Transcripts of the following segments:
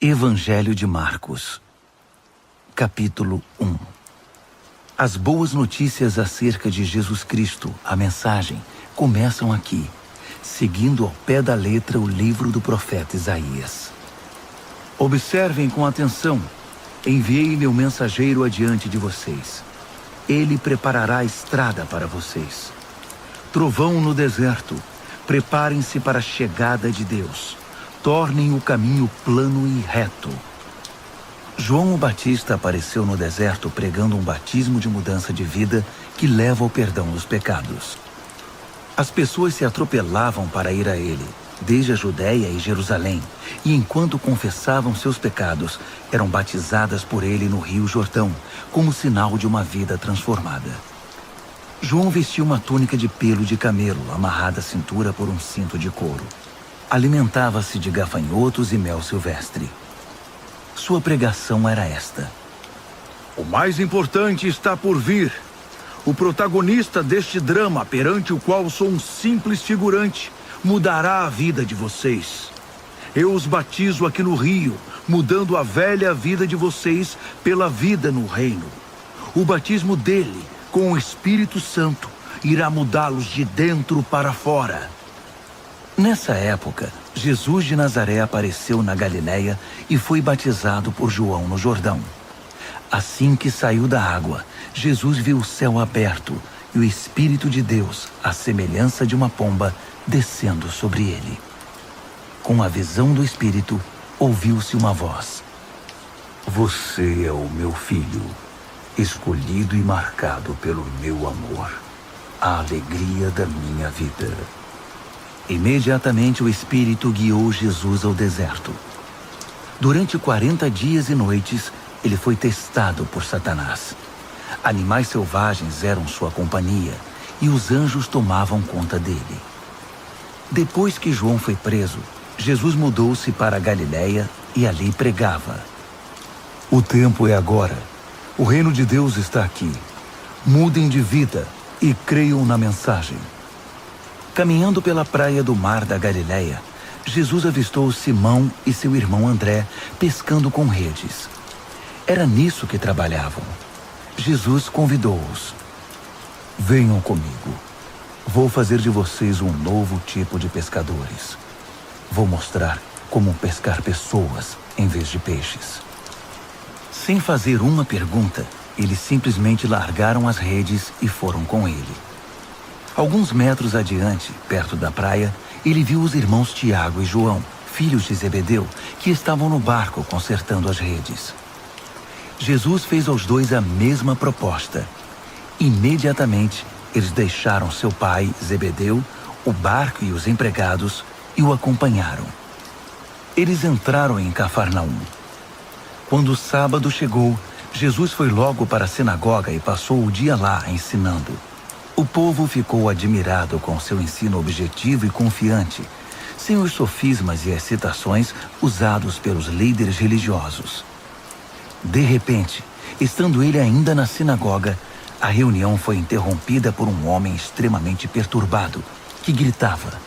Evangelho de Marcos, capítulo 1. As boas notícias acerca de Jesus Cristo, a mensagem, começam aqui, seguindo ao pé da letra o livro do profeta Isaías. Observem com atenção. Enviei meu mensageiro adiante de vocês. Ele preparará a estrada para vocês. Trovão no deserto. Preparem-se para a chegada de Deus. Tornem o caminho plano e reto. João o Batista apareceu no deserto pregando um batismo de mudança de vida que leva ao perdão dos pecados. As pessoas se atropelavam para ir a ele, desde a Judéia e Jerusalém, e enquanto confessavam seus pecados, eram batizadas por ele no Rio Jordão, como sinal de uma vida transformada. João vestia uma túnica de pelo de camelo, amarrada à cintura por um cinto de couro. Alimentava-se de gafanhotos e mel silvestre. Sua pregação era esta: o mais importante está por vir. O protagonista deste drama, perante o qual sou um simples figurante, mudará a vida de vocês. Eu os batizo aqui no rio, mudando a velha vida de vocês pela vida no reino. O batismo dele, com o Espírito Santo, irá mudá-los de dentro para fora. Nessa época, Jesus de Nazaré apareceu na Galiléia e foi batizado por João no Jordão. Assim que saiu da água, Jesus viu o céu aberto e o Espírito de Deus, à semelhança de uma pomba, descendo sobre ele. Com a visão do Espírito, ouviu-se uma voz: Você é o meu filho, escolhido e marcado pelo meu amor, a alegria da minha vida. Imediatamente o Espírito guiou Jesus ao deserto. Durante 40 dias e noites, ele foi testado por Satanás. Animais selvagens eram sua companhia e os anjos tomavam conta dele. Depois que João foi preso, Jesus mudou-se para a Galiléia e ali pregava: O tempo é agora. O reino de Deus está aqui. Mudem de vida e creiam na mensagem. Caminhando pela praia do mar da Galiléia, Jesus avistou Simão e seu irmão André pescando com redes. Era nisso que trabalhavam. Jesus convidou-os: Venham comigo. Vou fazer de vocês um novo tipo de pescadores. Vou mostrar como pescar pessoas em vez de peixes. Sem fazer uma pergunta, eles simplesmente largaram as redes e foram com ele. Alguns metros adiante, perto da praia, ele viu os irmãos Tiago e João, filhos de Zebedeu, que estavam no barco consertando as redes. Jesus fez aos dois a mesma proposta. Imediatamente, eles deixaram seu pai, Zebedeu, o barco e os empregados e o acompanharam. Eles entraram em Cafarnaum. Quando o sábado chegou, Jesus foi logo para a sinagoga e passou o dia lá ensinando. O povo ficou admirado com seu ensino objetivo e confiante, sem os sofismas e as citações usados pelos líderes religiosos. De repente, estando ele ainda na sinagoga, a reunião foi interrompida por um homem extremamente perturbado, que gritava: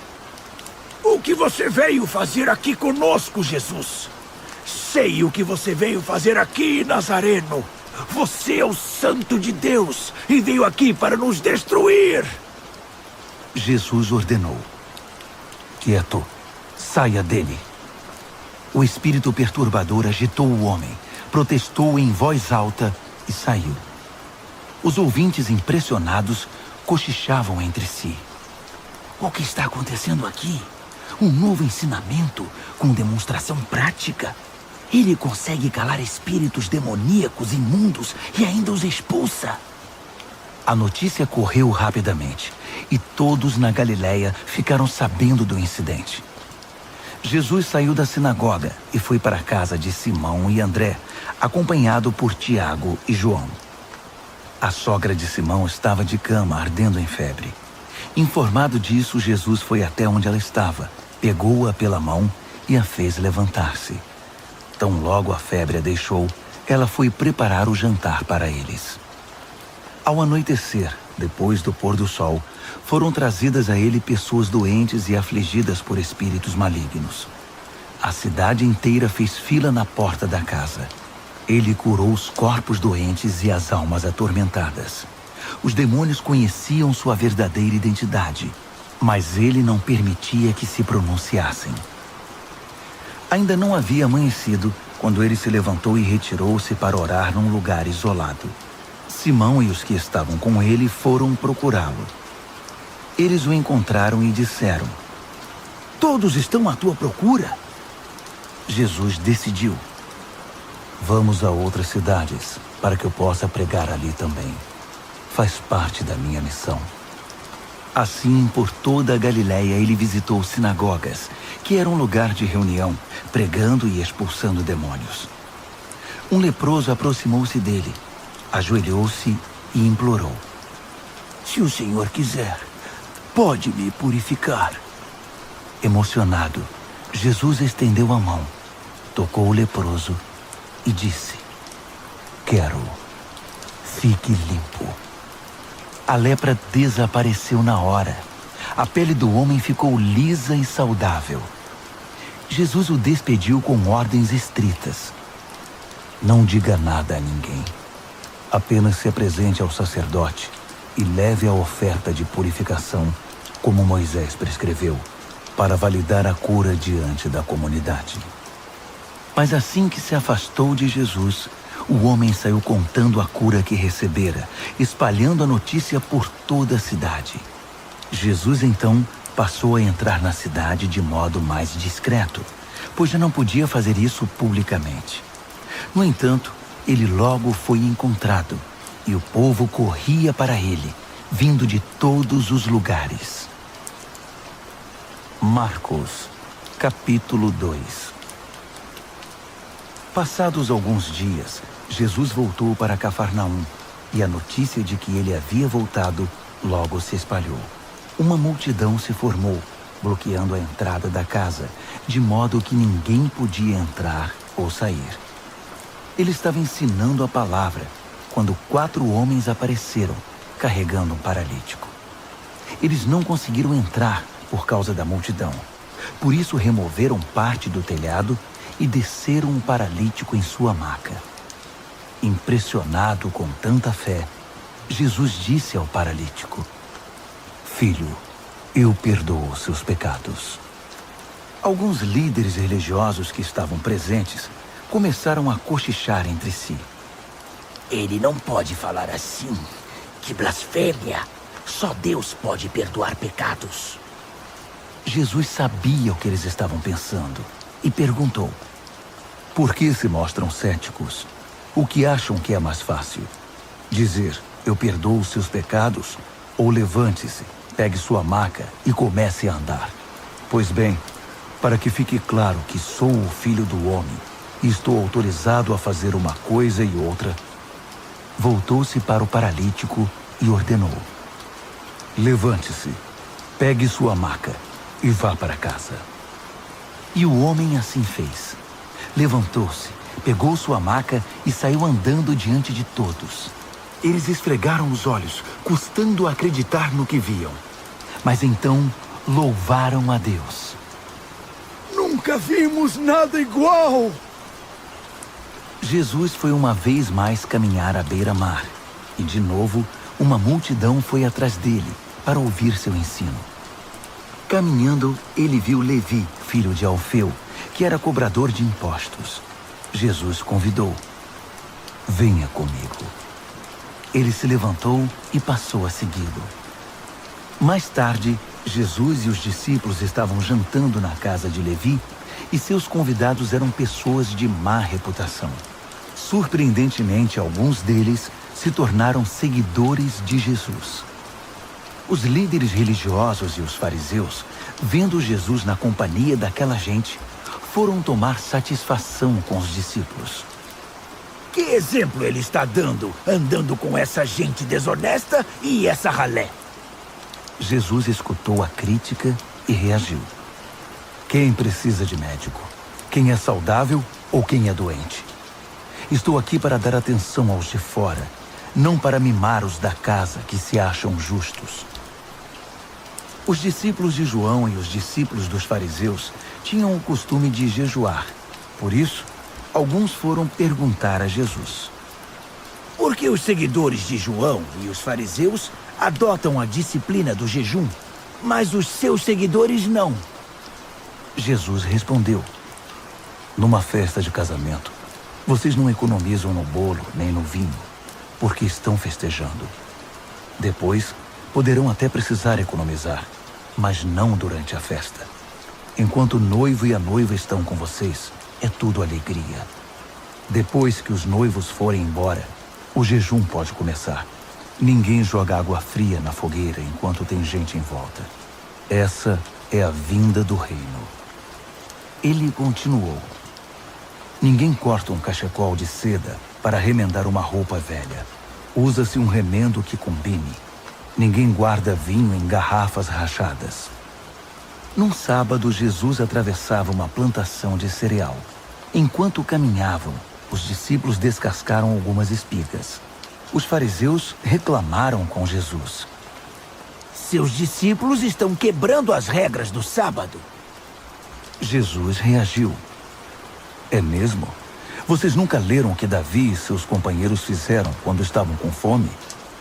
O que você veio fazer aqui conosco, Jesus? Sei o que você veio fazer aqui, Nazareno. Você é o Santo de Deus e veio aqui para nos destruir. Jesus ordenou: Quieto, saia dele. O espírito perturbador agitou o homem, protestou em voz alta e saiu. Os ouvintes, impressionados, cochichavam entre si: O que está acontecendo aqui? Um novo ensinamento com demonstração prática? Ele consegue calar espíritos demoníacos imundos e ainda os expulsa. A notícia correu rapidamente e todos na Galiléia ficaram sabendo do incidente. Jesus saiu da sinagoga e foi para a casa de Simão e André, acompanhado por Tiago e João. A sogra de Simão estava de cama, ardendo em febre. Informado disso, Jesus foi até onde ela estava, pegou-a pela mão e a fez levantar-se. Tão logo a febre a deixou, ela foi preparar o jantar para eles. Ao anoitecer, depois do pôr do sol, foram trazidas a ele pessoas doentes e afligidas por espíritos malignos. A cidade inteira fez fila na porta da casa. Ele curou os corpos doentes e as almas atormentadas. Os demônios conheciam sua verdadeira identidade, mas ele não permitia que se pronunciassem. Ainda não havia amanhecido quando ele se levantou e retirou-se para orar num lugar isolado. Simão e os que estavam com ele foram procurá-lo. Eles o encontraram e disseram: "Todos estão à tua procura?" Jesus decidiu: "Vamos a outras cidades, para que eu possa pregar ali também. Faz parte da minha missão." Assim, por toda a Galiléia, ele visitou sinagogas, que era um lugar de reunião, pregando e expulsando demônios. Um leproso aproximou-se dele, ajoelhou-se e implorou: "Se o Senhor quiser, pode me purificar." Emocionado, Jesus estendeu a mão, tocou o leproso e disse: "Quero, fique limpo." A lepra desapareceu na hora. A pele do homem ficou lisa e saudável. Jesus o despediu com ordens estritas: "Não diga nada a ninguém. Apenas se apresente ao sacerdote e leve a oferta de purificação, como Moisés prescreveu, para validar a cura diante da comunidade." Mas assim que se afastou de Jesus, o homem saiu contando a cura que recebera, espalhando a notícia por toda a cidade. Jesus então passou a entrar na cidade de modo mais discreto, pois já não podia fazer isso publicamente. No entanto, ele logo foi encontrado, e o povo corria para ele, vindo de todos os lugares. Marcos, capítulo 2. Passados alguns dias, Jesus voltou para Cafarnaum, e a notícia de que ele havia voltado logo se espalhou. Uma multidão se formou, bloqueando a entrada da casa, de modo que ninguém podia entrar ou sair. Ele estava ensinando a palavra, quando 4 homens apareceram, carregando um paralítico. Eles não conseguiram entrar por causa da multidão. Por isso removeram parte do telhado e desceram o paralítico em sua maca. Impressionado com tanta fé, Jesus disse ao paralítico: "Filho, eu perdoo os seus pecados." Alguns líderes religiosos que estavam presentes começaram a cochichar entre si: "Ele não pode falar assim. Que blasfêmia! Só Deus pode perdoar pecados." Jesus sabia o que eles estavam pensando e perguntou: "Por que se mostram céticos? O que acham que é mais fácil? Dizer, eu perdoo os seus pecados, ou levante-se, pegue sua maca e comece a andar? Pois bem, para que fique claro que sou o Filho do Homem e estou autorizado a fazer uma coisa e outra." Voltou-se para o paralítico e ordenou: "Levante-se, pegue sua maca e vá para casa." E o homem assim fez. Levantou-se, pegou sua maca e saiu andando diante de todos. Eles esfregaram os olhos, custando acreditar no que viam. Mas então louvaram a Deus. "Nunca vimos nada igual!" Jesus foi uma vez mais caminhar à beira-mar. E de novo, uma multidão foi atrás dele para ouvir seu ensino. Caminhando, ele viu Levi, filho de Alfeu, que era cobrador de impostos. Jesus convidou: "Venha comigo." Ele se levantou e passou a segui-lo. Mais tarde, Jesus e os discípulos estavam jantando na casa de Levi, e seus convidados eram pessoas de má reputação. Surpreendentemente, alguns deles se tornaram seguidores de Jesus. Os líderes religiosos e os fariseus, vendo Jesus na companhia daquela gente, foram tomar satisfação com os discípulos. Que exemplo ele está dando, andando com essa gente desonesta e essa ralé? Jesus escutou a crítica e reagiu: "Quem precisa de médico? Quem é saudável ou quem é doente? Estou aqui para dar atenção aos de fora, não para mimar os da casa que se acham justos." Os discípulos de João e os discípulos dos fariseus tinham o costume de jejuar. Por isso, alguns foram perguntar a Jesus: Por que os seguidores de João e os fariseus adotam a disciplina do jejum, mas os seus seguidores não? Jesus respondeu: Numa festa de casamento, vocês não economizam no bolo nem no vinho, porque estão festejando. Depois, poderão até precisar economizar, mas não durante a festa. Enquanto o noivo e a noiva estão com vocês, é tudo alegria. Depois que os noivos forem embora, o jejum pode começar. Ninguém joga água fria na fogueira enquanto tem gente em volta. Essa é a vinda do reino. Ele continuou: Ninguém corta um cachecol de seda para remendar uma roupa velha. Usa-se um remendo que combine. Ninguém guarda vinho em garrafas rachadas. Num sábado, Jesus atravessava uma plantação de cereal. Enquanto caminhavam, os discípulos descascaram algumas espigas. Os fariseus reclamaram com Jesus: Seus discípulos estão quebrando as regras do sábado. Jesus reagiu: É mesmo? Vocês nunca leram o que Davi e seus companheiros fizeram quando estavam com fome?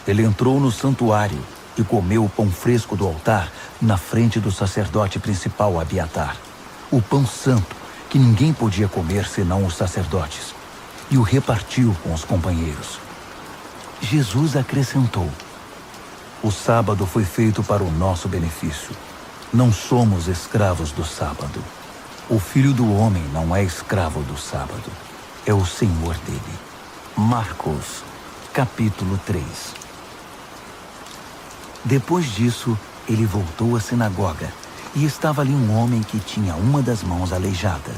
Ele entrou no santuário e comeu o pão fresco do altar na frente do sacerdote principal Abiatar. O pão santo, que ninguém podia comer senão os sacerdotes. E o repartiu com os companheiros. Jesus acrescentou: O sábado foi feito para o nosso benefício. Não somos escravos do sábado. O Filho do Homem não é escravo do sábado. É o Senhor dele. Marcos, capítulo 3. Depois disso, ele voltou à sinagoga e estava ali um homem que tinha uma das mãos aleijada.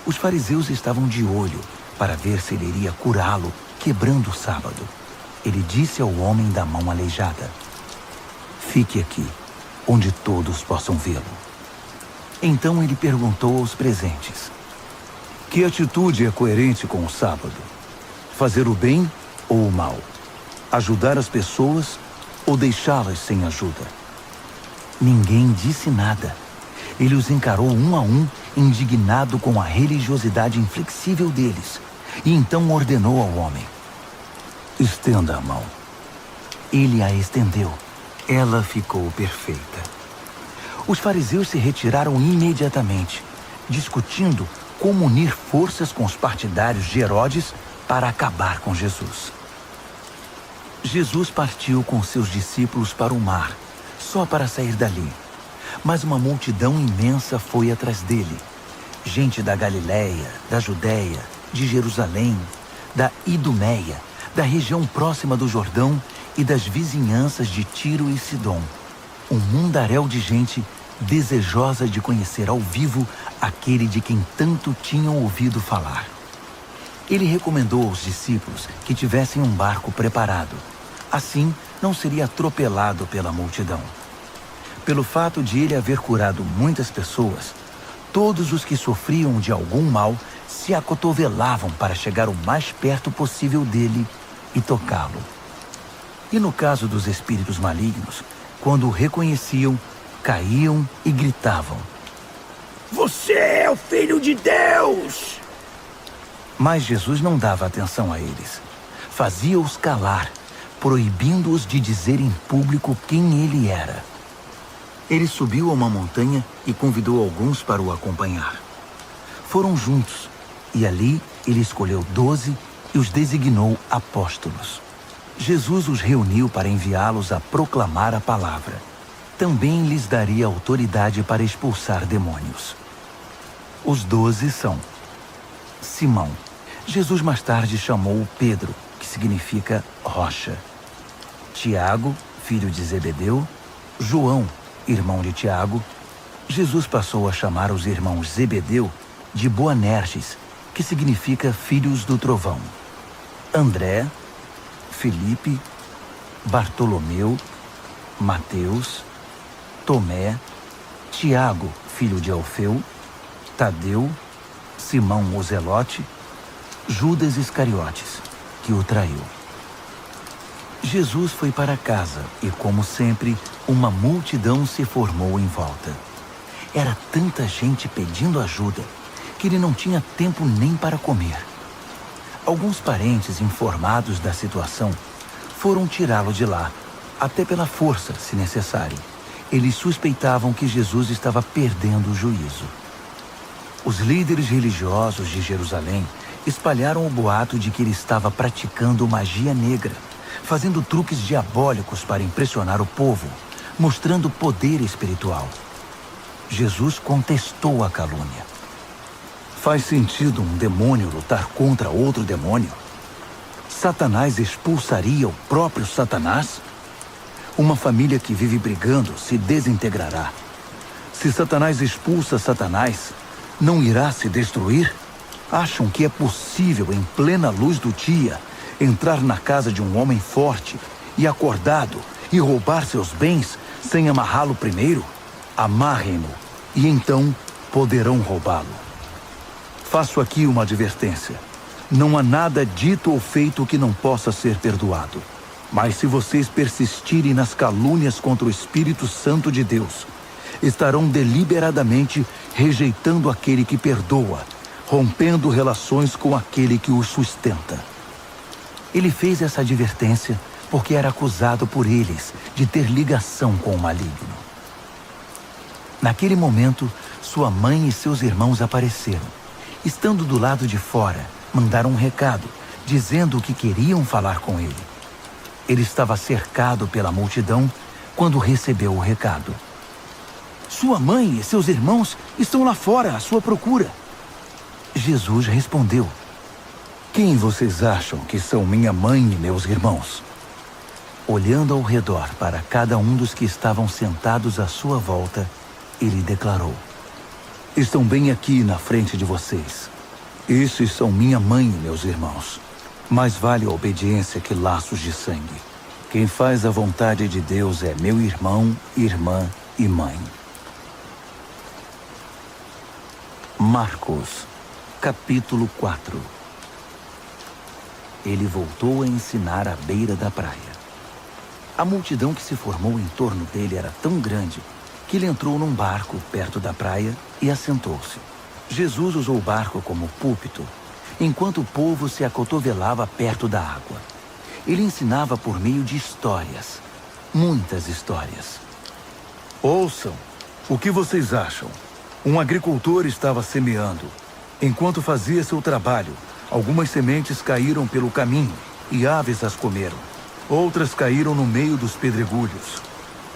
Os fariseus estavam de olho para ver se ele iria curá-lo, quebrando o sábado. Ele disse ao homem da mão aleijada: Fique aqui, onde todos possam vê-lo. Então ele perguntou aos presentes: Que atitude é coerente com o sábado? Fazer o bem ou o mal? Ajudar as pessoas ou deixá-las sem ajuda? Ninguém disse nada. Ele os encarou um a um, indignado com a religiosidade inflexível deles, e então ordenou ao homem: Estenda a mão. Ele a estendeu. Ela ficou perfeita. Os fariseus se retiraram imediatamente, discutindo como unir forças com os partidários de Herodes para acabar com Jesus. Jesus partiu com seus discípulos para o mar, só para sair dali. Mas uma multidão imensa foi atrás dele. Gente da Galiléia, da Judéia, de Jerusalém, da Idumeia, da região próxima do Jordão e das vizinhanças de Tiro e Sidom. Um mundaréu de gente desejosa de conhecer ao vivo aquele de quem tanto tinham ouvido falar. Ele recomendou aos discípulos que tivessem um barco preparado. Assim, não seria atropelado pela multidão. Pelo fato de ele haver curado muitas pessoas, todos os que sofriam de algum mal se acotovelavam para chegar o mais perto possível dele e tocá-lo. E no caso dos espíritos malignos, quando o reconheciam, caíam e gritavam: Você é o Filho de Deus! Mas Jesus não dava atenção a eles. Fazia-os calar, proibindo-os de dizer em público quem ele era. Ele subiu a uma montanha e convidou alguns para o acompanhar. Foram juntos, e ali ele escolheu 12 e os designou apóstolos. Jesus os reuniu para enviá-los a proclamar a palavra. Também lhes daria autoridade para expulsar demônios. Os 12 são: Simão. Jesus mais tarde chamou Pedro, que significa rocha. Tiago, filho de Zebedeu. João, irmão de Tiago. Jesus passou a chamar os irmãos Zebedeu de Boanerges, que significa filhos do trovão. André, Felipe, Bartolomeu, Mateus, Tomé, Tiago, filho de Alfeu, Tadeu, Simão o Zelote, Judas Iscariotes, que o traiu. Jesus foi para casa e, como sempre, uma multidão se formou em volta. Era tanta gente pedindo ajuda que ele não tinha tempo nem para comer. Alguns parentes informados da situação foram tirá-lo de lá, até pela força, se necessário. Eles suspeitavam que Jesus estava perdendo o juízo. Os líderes religiosos de Jerusalém espalharam o boato de que ele estava praticando magia negra, fazendo truques diabólicos para impressionar o povo, mostrando poder espiritual. Jesus contestou a calúnia. Faz sentido um demônio lutar contra outro demônio? Satanás expulsaria o próprio Satanás? Uma família que vive brigando se desintegrará. Se Satanás expulsa Satanás, não irá se destruir? Acham que é possível, em plena luz do dia, entrar na casa de um homem forte e acordado e roubar seus bens sem amarrá-lo primeiro? Amarrem-no e então poderão roubá-lo. Faço aqui uma advertência. Não há nada dito ou feito que não possa ser perdoado. Mas se vocês persistirem nas calúnias contra o Espírito Santo de Deus, estarão deliberadamente rejeitando aquele que perdoa, rompendo relações com aquele que o sustenta. Ele fez essa advertência porque era acusado por eles de ter ligação com o maligno. Naquele momento, sua mãe e seus irmãos apareceram. Estando do lado de fora, mandaram um recado, dizendo que queriam falar com ele. Ele estava cercado pela multidão quando recebeu o recado. Sua mãe e seus irmãos estão lá fora à sua procura. Jesus respondeu: Quem vocês acham que são minha mãe e meus irmãos? Olhando ao redor para cada um dos que estavam sentados à sua volta, ele declarou: Estão bem aqui na frente de vocês. Esses são minha mãe e meus irmãos. Mais vale a obediência que laços de sangue. Quem faz a vontade de Deus é meu irmão, irmã e mãe. Marcos, capítulo 4. Ele voltou a ensinar à beira da praia. A multidão que se formou em torno dele era tão grande que ele entrou num barco perto da praia e assentou-se. Jesus usou o barco como púlpito, enquanto o povo se acotovelava perto da água. Ele ensinava por meio de histórias, muitas histórias. Ouçam, o que vocês acham? Um agricultor estava semeando. Enquanto fazia seu trabalho, algumas sementes caíram pelo caminho e aves as comeram. Outras caíram no meio dos pedregulhos.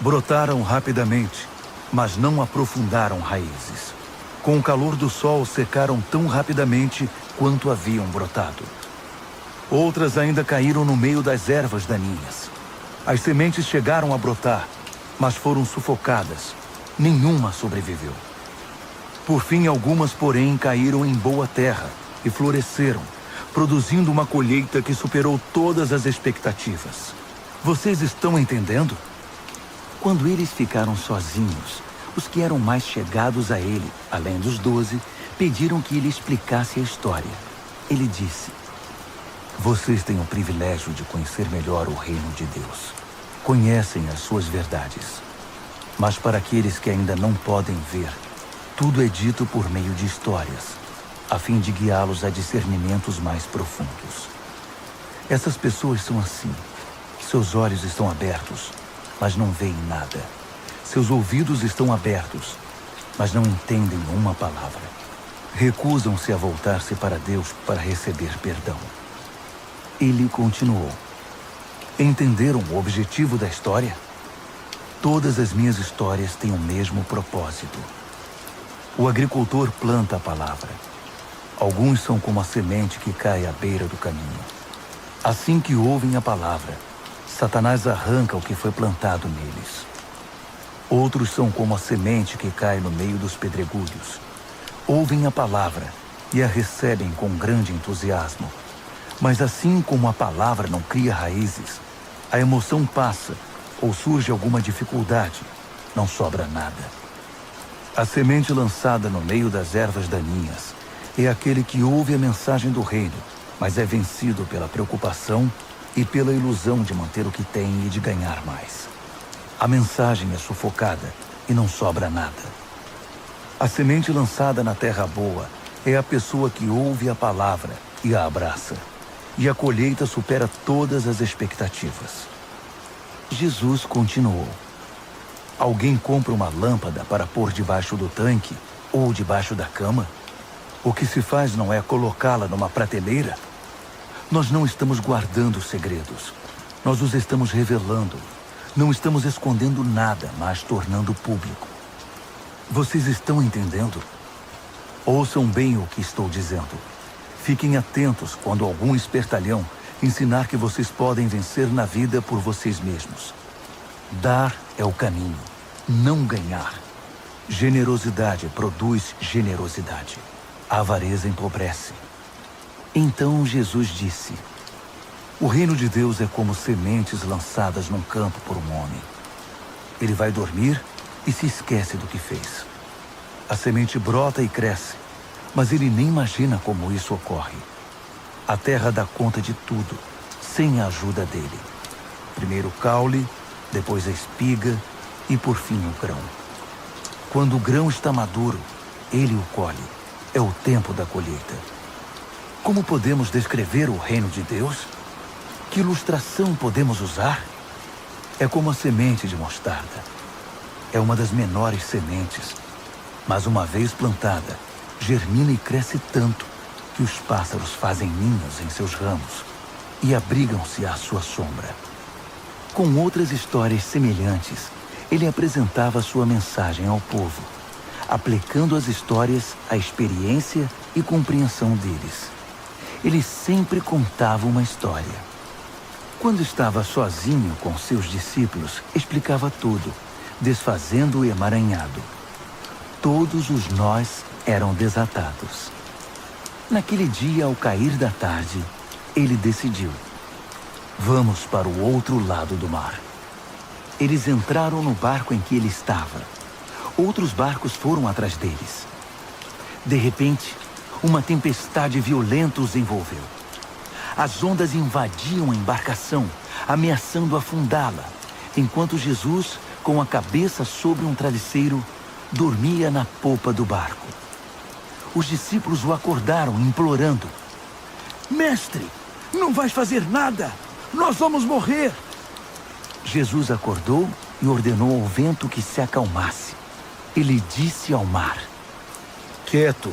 Brotaram rapidamente, mas não aprofundaram raízes. Com o calor do sol, secaram tão rapidamente quanto haviam brotado. Outras ainda caíram no meio das ervas daninhas. As sementes chegaram a brotar, mas foram sufocadas. Nenhuma sobreviveu. Por fim, algumas, porém, caíram em boa terra e floresceram, produzindo uma colheita que superou todas as expectativas. Vocês estão entendendo? Quando eles ficaram sozinhos, os que eram mais chegados a ele, além dos 12, pediram que ele explicasse a história. Ele disse: Vocês têm o privilégio de conhecer melhor o reino de Deus. Conhecem as suas verdades. Mas para aqueles que ainda não podem ver, tudo é dito por meio de histórias, a fim de guiá-los a discernimentos mais profundos. Essas pessoas são assim. Seus olhos estão abertos, mas não veem nada. Seus ouvidos estão abertos, mas não entendem uma palavra. Recusam-se a voltar-se para Deus para receber perdão. Ele continuou: Entenderam o objetivo da história? Todas as minhas histórias têm o mesmo propósito. O agricultor planta a palavra. Alguns são como a semente que cai à beira do caminho. Assim que ouvem a palavra, Satanás arranca o que foi plantado neles. Outros são como a semente que cai no meio dos pedregulhos. Ouvem a palavra e a recebem com grande entusiasmo. Mas assim como a palavra não cria raízes, a emoção passa ou surge alguma dificuldade, não sobra nada. A semente lançada no meio das ervas daninhas é aquele que ouve a mensagem do reino, mas é vencido pela preocupação e pela ilusão de manter o que tem e de ganhar mais. A mensagem é sufocada e não sobra nada. A semente lançada na terra boa é a pessoa que ouve a palavra e a abraça. E a colheita supera todas as expectativas. Jesus continuou. Alguém compra uma lâmpada para pôr debaixo do tanque ou debaixo da cama? O que se faz não é colocá-la numa prateleira? Nós não estamos guardando segredos. Nós os estamos revelando. Não estamos escondendo nada, mas tornando público. Vocês estão entendendo? Ouçam bem o que estou dizendo. Fiquem atentos quando algum espertalhão ensinar que vocês podem vencer na vida por vocês mesmos. Dar é o caminho, não ganhar. Generosidade produz generosidade. A avareza empobrece. Então Jesus disse: o reino de Deus é como sementes lançadas num campo por um homem. Ele vai dormir e se esquece do que fez. A semente brota e cresce, mas ele nem imagina como isso ocorre. A terra dá conta de tudo, sem a ajuda dele. Primeiro o caule, depois a espiga e por fim o grão. Quando o grão está maduro, ele o colhe. É o tempo da colheita. Como podemos descrever o reino de Deus? Que ilustração podemos usar? É como a semente de mostarda. É uma das menores sementes, mas uma vez plantada, germina e cresce tanto que os pássaros fazem ninhos em seus ramos e abrigam-se à sua sombra. Com outras histórias semelhantes, ele apresentava sua mensagem ao povo, aplicando as histórias à experiência e compreensão deles. Ele sempre contava uma história. Quando estava sozinho com seus discípulos, explicava tudo, desfazendo o emaranhado. Todos os nós eram desatados. Naquele dia, ao cair da tarde, ele decidiu: vamos para o outro lado do mar. Eles entraram no barco em que ele estava. Outros barcos foram atrás deles. De repente, uma tempestade violenta os envolveu. As ondas invadiam a embarcação, ameaçando afundá-la, enquanto Jesus, com a cabeça sobre um travesseiro, dormia na popa do barco. Os discípulos o acordaram, implorando: mestre, não vais fazer nada! Nós vamos morrer! Jesus acordou e ordenou ao vento que se acalmasse. Ele disse ao mar: quieto,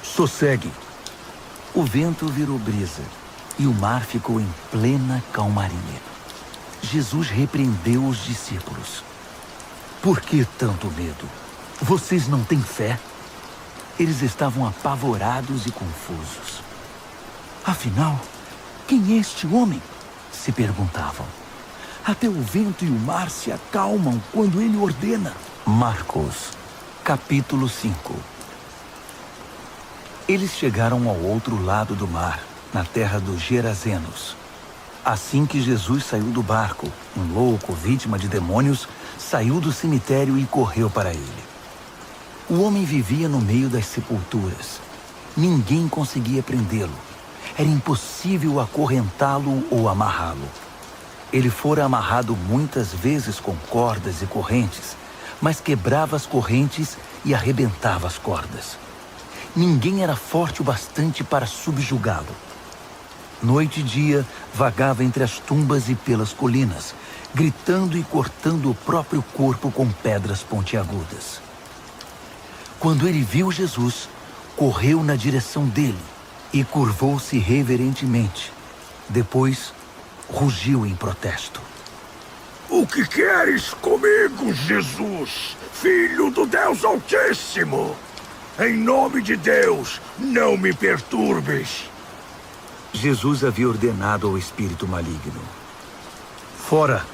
sossegue. O vento virou brisa e o mar ficou em plena calmaria. Jesus repreendeu os discípulos: por que tanto medo? Vocês não têm fé? Eles estavam apavorados e confusos. Afinal, quem é este homem? Se perguntavam. Até o vento e o mar se acalmam quando ele ordena. Marcos, capítulo 5. Eles chegaram ao outro lado do mar, na terra dos Gerazenos. Assim que Jesus saiu do barco, um louco, vítima de demônios, saiu do cemitério e correu para ele. O homem vivia no meio das sepulturas. Ninguém conseguia prendê-lo. Era impossível acorrentá-lo ou amarrá-lo. Ele fora amarrado muitas vezes com cordas e correntes, mas quebrava as correntes e arrebentava as cordas. Ninguém era forte o bastante para subjugá-lo. Noite e dia, vagava entre as tumbas e pelas colinas, gritando e cortando o próprio corpo com pedras pontiagudas. Quando ele viu Jesus, correu na direção dele e curvou-se reverentemente. Depois, rugiu em protesto. O que queres comigo, Jesus, Filho do Deus Altíssimo? Em nome de Deus, não me perturbes. Jesus havia ordenado ao espírito maligno: Fora!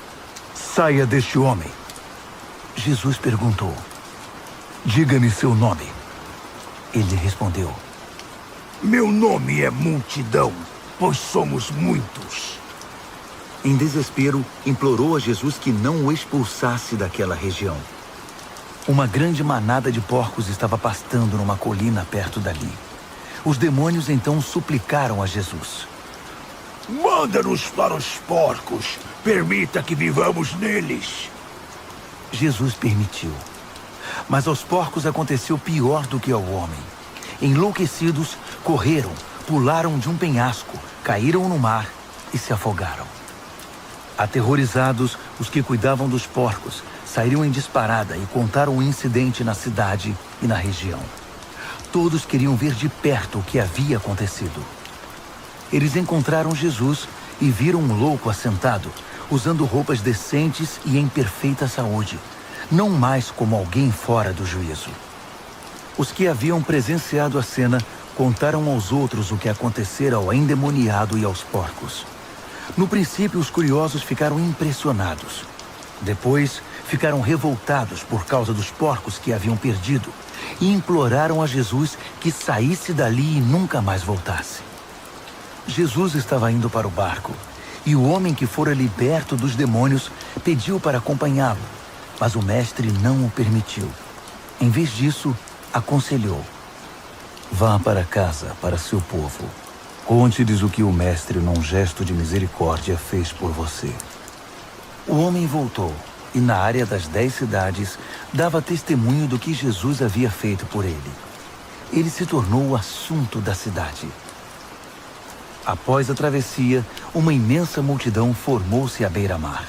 Saia deste homem! Jesus perguntou: Diga-me seu nome. Ele respondeu: Meu nome é Multidão, pois somos muitos. Em desespero, implorou a Jesus que não o expulsasse daquela região. Uma grande manada de porcos estava pastando numa colina perto dali. Os demônios então suplicaram a Jesus: Manda-nos para os porcos, permita que vivamos neles. Jesus permitiu. Mas aos porcos aconteceu pior do que ao homem. Enlouquecidos, correram, pularam de um penhasco, caíram no mar e se afogaram. Aterrorizados, os que cuidavam dos porcos saíram em disparada e contaram o incidente na cidade e na região. Todos queriam ver de perto o que havia acontecido. Eles encontraram Jesus e viram um louco assentado, usando roupas decentes e em perfeita saúde, não mais como alguém fora do juízo. Os que haviam presenciado a cena contaram aos outros o que acontecera ao endemoniado e aos porcos. No princípio, os curiosos ficaram impressionados. Depois, ficaram revoltados por causa dos porcos que haviam perdido e imploraram a Jesus que saísse dali e nunca mais voltasse. Jesus estava indo para o barco e o homem que fora liberto dos demônios pediu para acompanhá-lo, mas o mestre não o permitiu. Em vez disso, aconselhou: vá para casa, para seu povo. Conte-lhes o que o mestre, num gesto de misericórdia, fez por você. O homem voltou e, na área das 10 cidades, dava testemunho do que Jesus havia feito por ele. Ele se tornou o assunto da cidade. Após a travessia, uma imensa multidão formou-se à beira-mar.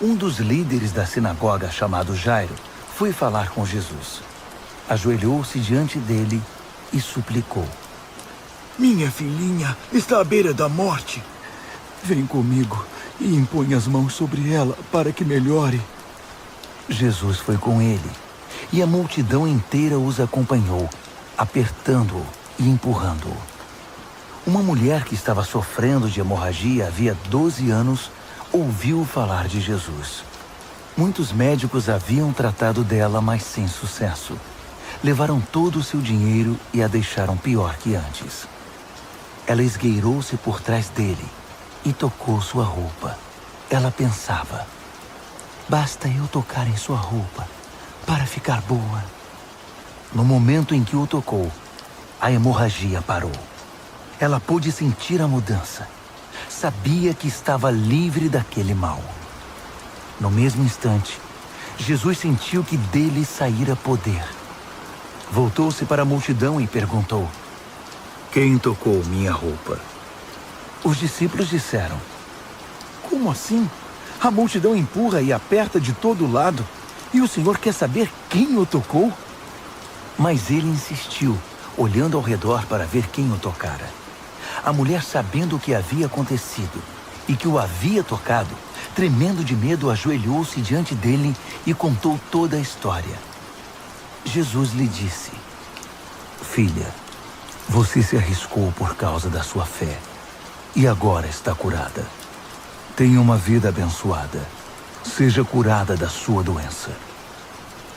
Um dos líderes da sinagoga, chamado Jairo, foi falar com Jesus. Ajoelhou-se diante dele e suplicou: Minha filhinha está à beira da morte. Vem comigo e impõe as mãos sobre ela para que melhore. Jesus foi com ele, e a multidão inteira os acompanhou, apertando-o e empurrando-o. Uma mulher que estava sofrendo de hemorragia havia 12 anos ouviu falar de Jesus. Muitos médicos haviam tratado dela, mas sem sucesso. Levaram todo o seu dinheiro e a deixaram pior que antes. Ela esgueirou-se por trás dele e tocou sua roupa. Ela pensava: basta eu tocar em sua roupa para ficar boa. No momento em que o tocou, a hemorragia parou. Ela pôde sentir a mudança. Sabia que estava livre daquele mal. No mesmo instante, Jesus sentiu que dele saíra poder. Voltou-se para a multidão e perguntou: Quem tocou minha roupa? Os discípulos disseram: Como assim? A multidão empurra e aperta de todo lado. E o senhor quer saber quem o tocou? Mas ele insistiu, olhando ao redor para ver quem o tocara. A mulher, sabendo o que havia acontecido e que o havia tocado, tremendo de medo, ajoelhou-se diante dele e contou toda a história. Jesus lhe disse: Filha, você se arriscou por causa da sua fé e agora está curada. Tenha uma vida abençoada. Seja curada da sua doença.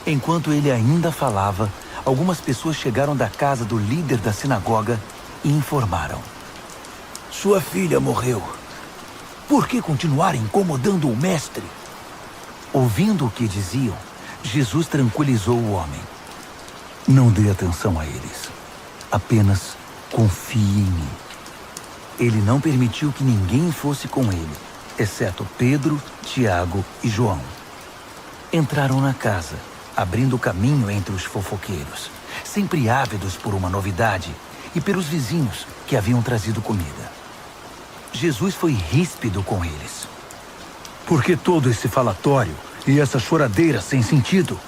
Enquanto ele ainda falava, algumas pessoas chegaram da casa do líder da sinagoga e informaram: Sua filha morreu. Por que continuar incomodando o mestre? Ouvindo o que diziam, Jesus tranquilizou o homem. Não dê atenção a eles. Apenas confie em mim. Ele não permitiu que ninguém fosse com ele, exceto Pedro, Tiago e João. Entraram na casa, abrindo caminho entre os fofoqueiros, sempre ávidos por uma novidade, e pelos vizinhos que haviam trazido comida. Jesus foi ríspido com eles. Por que todo esse falatório e essa choradeira sem sentido?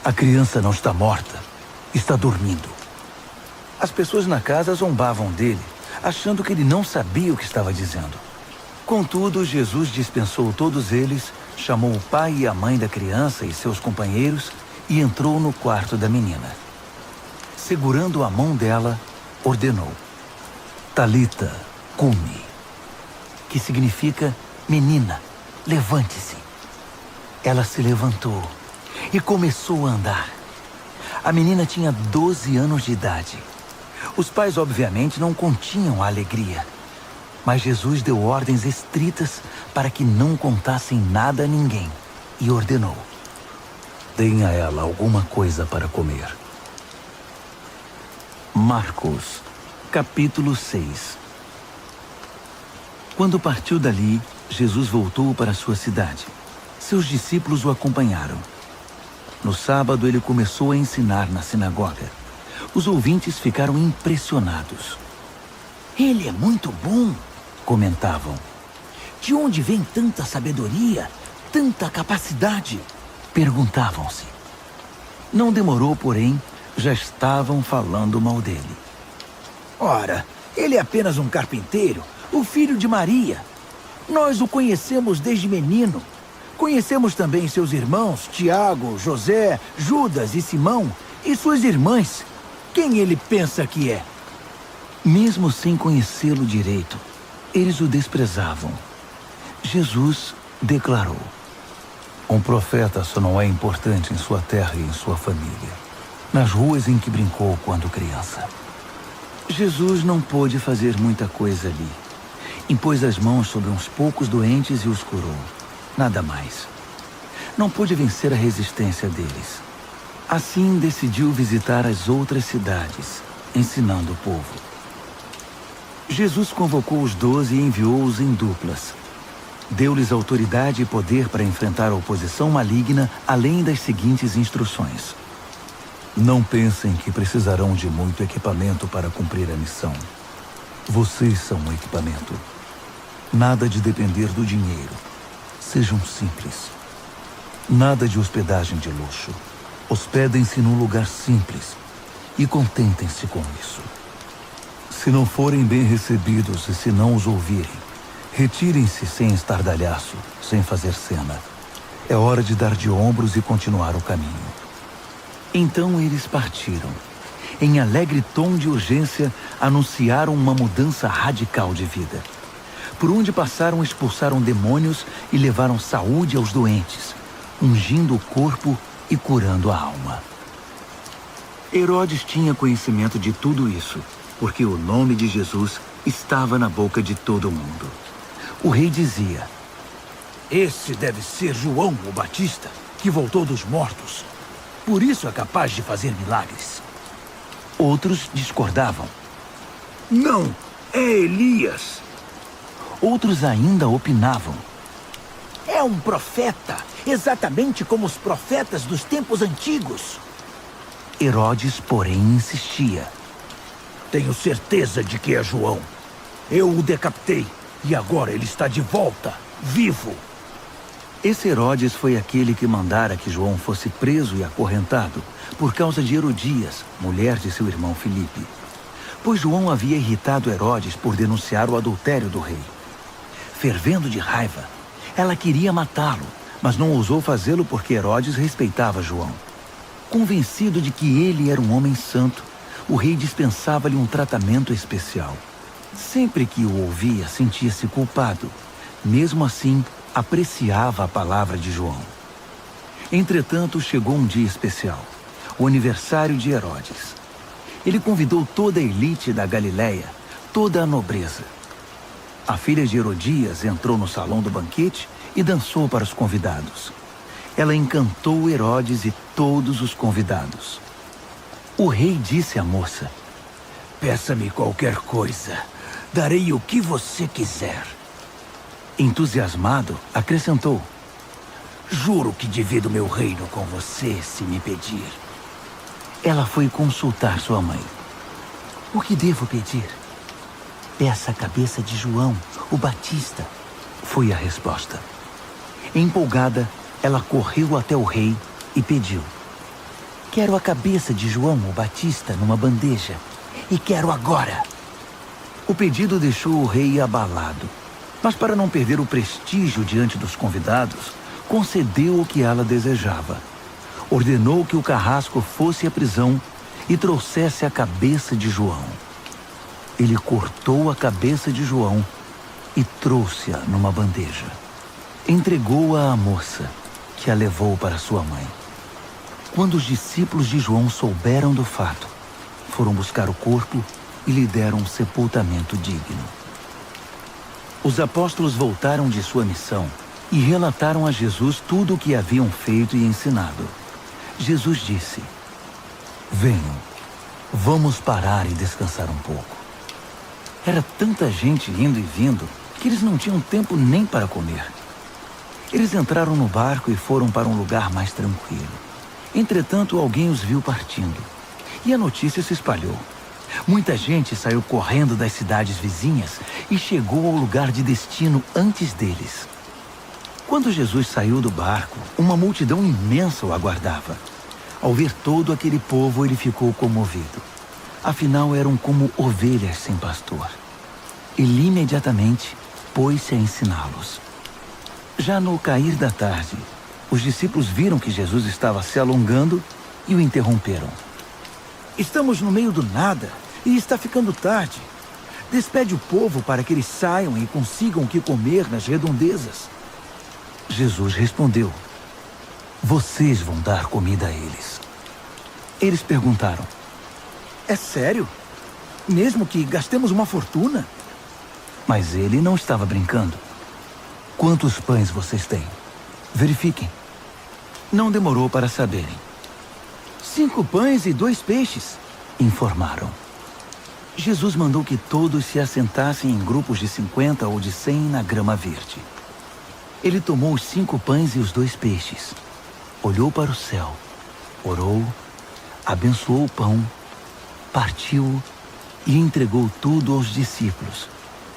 A criança não está morta, está dormindo. As pessoas na casa zombavam dele, achando que ele não sabia o que estava dizendo. Contudo, Jesus dispensou todos eles, chamou o pai e a mãe da criança e seus companheiros e entrou no quarto da menina. Segurando a mão dela, ordenou: Talita, cumi, que significa: menina, levante-se. Ela se levantou e começou a andar. A menina tinha 12 anos de idade. Os pais, obviamente, não continham a alegria. Mas Jesus deu ordens estritas para que não contassem nada a ninguém e ordenou: Deem a ela alguma coisa para comer. Marcos, capítulo 6. Quando partiu dali, Jesus voltou para sua cidade. Seus discípulos o acompanharam. No sábado, ele começou a ensinar na sinagoga. Os ouvintes ficaram impressionados. Ele é muito bom, comentavam. De onde vem tanta sabedoria, tanta capacidade? Perguntavam-se. Não demorou, porém, já estavam falando mal dele. Ora, ele é apenas um carpinteiro, o filho de Maria. Nós o conhecemos desde menino. Conhecemos também seus irmãos, Tiago, José, Judas e Simão, e suas irmãs. Quem ele pensa que é? Mesmo sem conhecê-lo direito, eles o desprezavam. Jesus declarou: um profeta só não é importante em sua terra e em sua família, nas ruas em que brincou quando criança. Jesus não pôde fazer muita coisa ali. Impôs as mãos sobre uns poucos doentes e os curou. Nada mais. Não pôde vencer a resistência deles. Assim, decidiu visitar as outras cidades, ensinando o povo. Jesus convocou os 12 e enviou-os em duplas. Deu-lhes autoridade e poder para enfrentar a oposição maligna, além das seguintes instruções. Não pensem que precisarão de muito equipamento para cumprir a missão. Vocês são um equipamento. Nada de depender do dinheiro. Sejam simples. Nada de hospedagem de luxo. Hospedem-se num lugar simples e contentem-se com isso. Se não forem bem recebidos e se não os ouvirem, retirem-se sem estardalhaço, sem fazer cena. É hora de dar de ombros e continuar o caminho. Então eles partiram. Em alegre tom de urgência, anunciaram uma mudança radical de vida. Por onde passaram, expulsaram demônios e levaram saúde aos doentes, ungindo o corpo e curando a alma. Herodes tinha conhecimento de tudo isso, porque o nome de Jesus estava na boca de todo mundo. O rei dizia: esse deve ser João o Batista, que voltou dos mortos. Por isso é capaz de fazer milagres. Outros discordavam. Não, é Elias. Outros ainda opinavam. É um profeta, exatamente como os profetas dos tempos antigos. Herodes, porém, insistia. Tenho certeza de que é João. Eu o decapitei e agora ele está de volta, vivo. Esse Herodes foi aquele que mandara que João fosse preso e acorrentado por causa de Herodias, mulher de seu irmão Filipe. Pois João havia irritado Herodes por denunciar o adultério do rei. Fervendo de raiva, ela queria matá-lo, mas não ousou fazê-lo porque Herodes respeitava João. Convencido de que ele era um homem santo, o rei dispensava-lhe um tratamento especial. Sempre que o ouvia, sentia-se culpado. Mesmo assim, apreciava a palavra de João. Entretanto, chegou um dia especial, o aniversário de Herodes. Ele convidou toda a elite da Galileia, toda a nobreza. A filha de Herodias entrou no salão do banquete e dançou para os convidados. Ela encantou Herodes e todos os convidados. O rei disse à moça: peça-me qualquer coisa, darei o que você quiser. Entusiasmado, acrescentou: juro que divido meu reino com você se me pedir. Ela foi consultar sua mãe. O que devo pedir? Peça a cabeça de João, o Batista, foi a resposta. Empolgada, ela correu até o rei e pediu: quero a cabeça de João, o Batista, numa bandeja. E quero agora. O pedido deixou o rei abalado. Mas para não perder o prestígio diante dos convidados, concedeu o que ela desejava. Ordenou que o carrasco fosse à prisão e trouxesse a cabeça de João. Ele cortou a cabeça de João e trouxe-a numa bandeja. Entregou-a à moça, que a levou para sua mãe. Quando os discípulos de João souberam do fato, foram buscar o corpo e lhe deram um sepultamento digno. Os apóstolos voltaram de sua missão e relataram a Jesus tudo o que haviam feito e ensinado. Jesus disse: venham, vamos parar e descansar um pouco. Era tanta gente indo e vindo que eles não tinham tempo nem para comer. Eles entraram no barco e foram para um lugar mais tranquilo. Entretanto, alguém os viu partindo. E a notícia se espalhou. Muita gente saiu correndo das cidades vizinhas e chegou ao lugar de destino antes deles. Quando Jesus saiu do barco, uma multidão imensa o aguardava. Ao ver todo aquele povo, ele ficou comovido. Afinal, eram como ovelhas sem pastor. Ele imediatamente pôs-se a ensiná-los. Já no cair da tarde, os discípulos viram que Jesus estava se alongando e o interromperam. Estamos no meio do nada e está ficando tarde. Despede o povo para que eles saiam e consigam o que comer nas redondezas. Jesus respondeu: vocês vão dar comida a eles. Eles perguntaram: É sério? Mesmo que gastemos uma fortuna? Mas ele não estava brincando. Quantos pães vocês têm? Verifiquem. Não demorou para saberem. 5 pães e 2 peixes, informaram. Jesus mandou que todos se assentassem em grupos de 50 ou de 100 na grama verde. Ele tomou os 5 pães e os 2 peixes, olhou para o céu, orou, abençoou o pão, partiu-o e entregou tudo aos discípulos,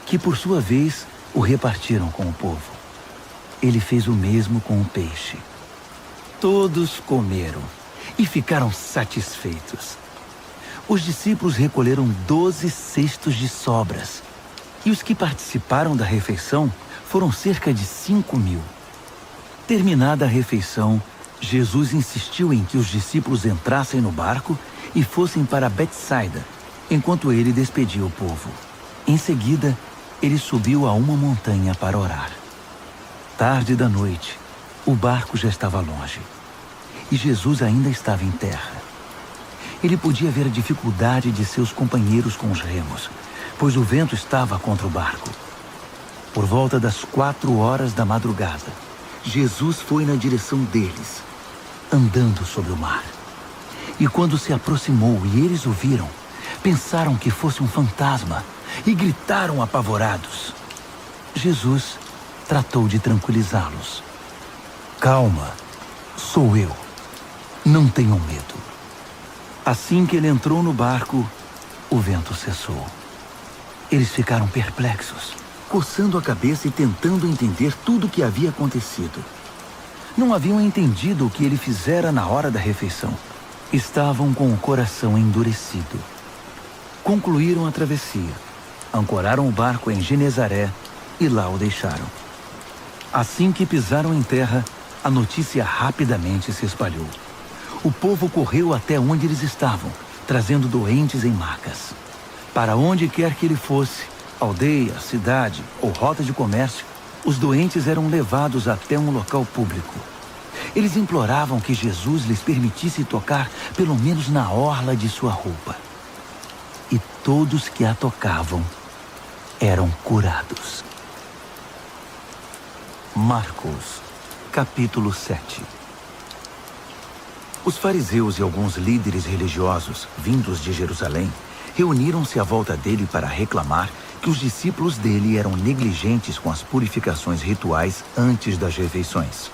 que por sua vez o repartiram com o povo. Ele fez o mesmo com o peixe. Todos comeram e ficaram satisfeitos. Os discípulos recolheram 12 cestos de sobras, e os que participaram da refeição foram cerca de 5.000. Terminada a refeição, Jesus insistiu em que os discípulos entrassem no barco e fossem para Betsaida, enquanto ele despedia o povo. Em seguida, ele subiu a uma montanha para orar. Tarde da noite, o barco já estava longe, e Jesus ainda estava em terra. Ele podia ver a dificuldade de seus companheiros com os remos, pois o vento estava contra o barco. Por volta das 4 horas da madrugada, Jesus foi na direção deles, andando sobre o mar. E quando se aproximou e eles o viram, pensaram que fosse um fantasma e gritaram apavorados. Jesus tratou de tranquilizá-los. Calma, sou eu. Não tenham medo. Assim que ele entrou no barco, o vento cessou. Eles ficaram perplexos, coçando a cabeça e tentando entender tudo o que havia acontecido. Não haviam entendido o que ele fizera na hora da refeição. Estavam com o coração endurecido. Concluíram a travessia, ancoraram o barco em Genezaré e lá o deixaram. Assim que pisaram em terra, a notícia rapidamente se espalhou. O povo correu até onde eles estavam, trazendo doentes em macas. Para onde quer que ele fosse, aldeia, cidade ou rota de comércio, os doentes eram levados até um local público. Eles imploravam que Jesus lhes permitisse tocar pelo menos na orla de sua roupa. E todos que a tocavam eram curados. Marcos, capítulo 7. Os fariseus e alguns líderes religiosos, vindos de Jerusalém, reuniram-se à volta dele para reclamar que os discípulos dele eram negligentes com as purificações rituais antes das refeições.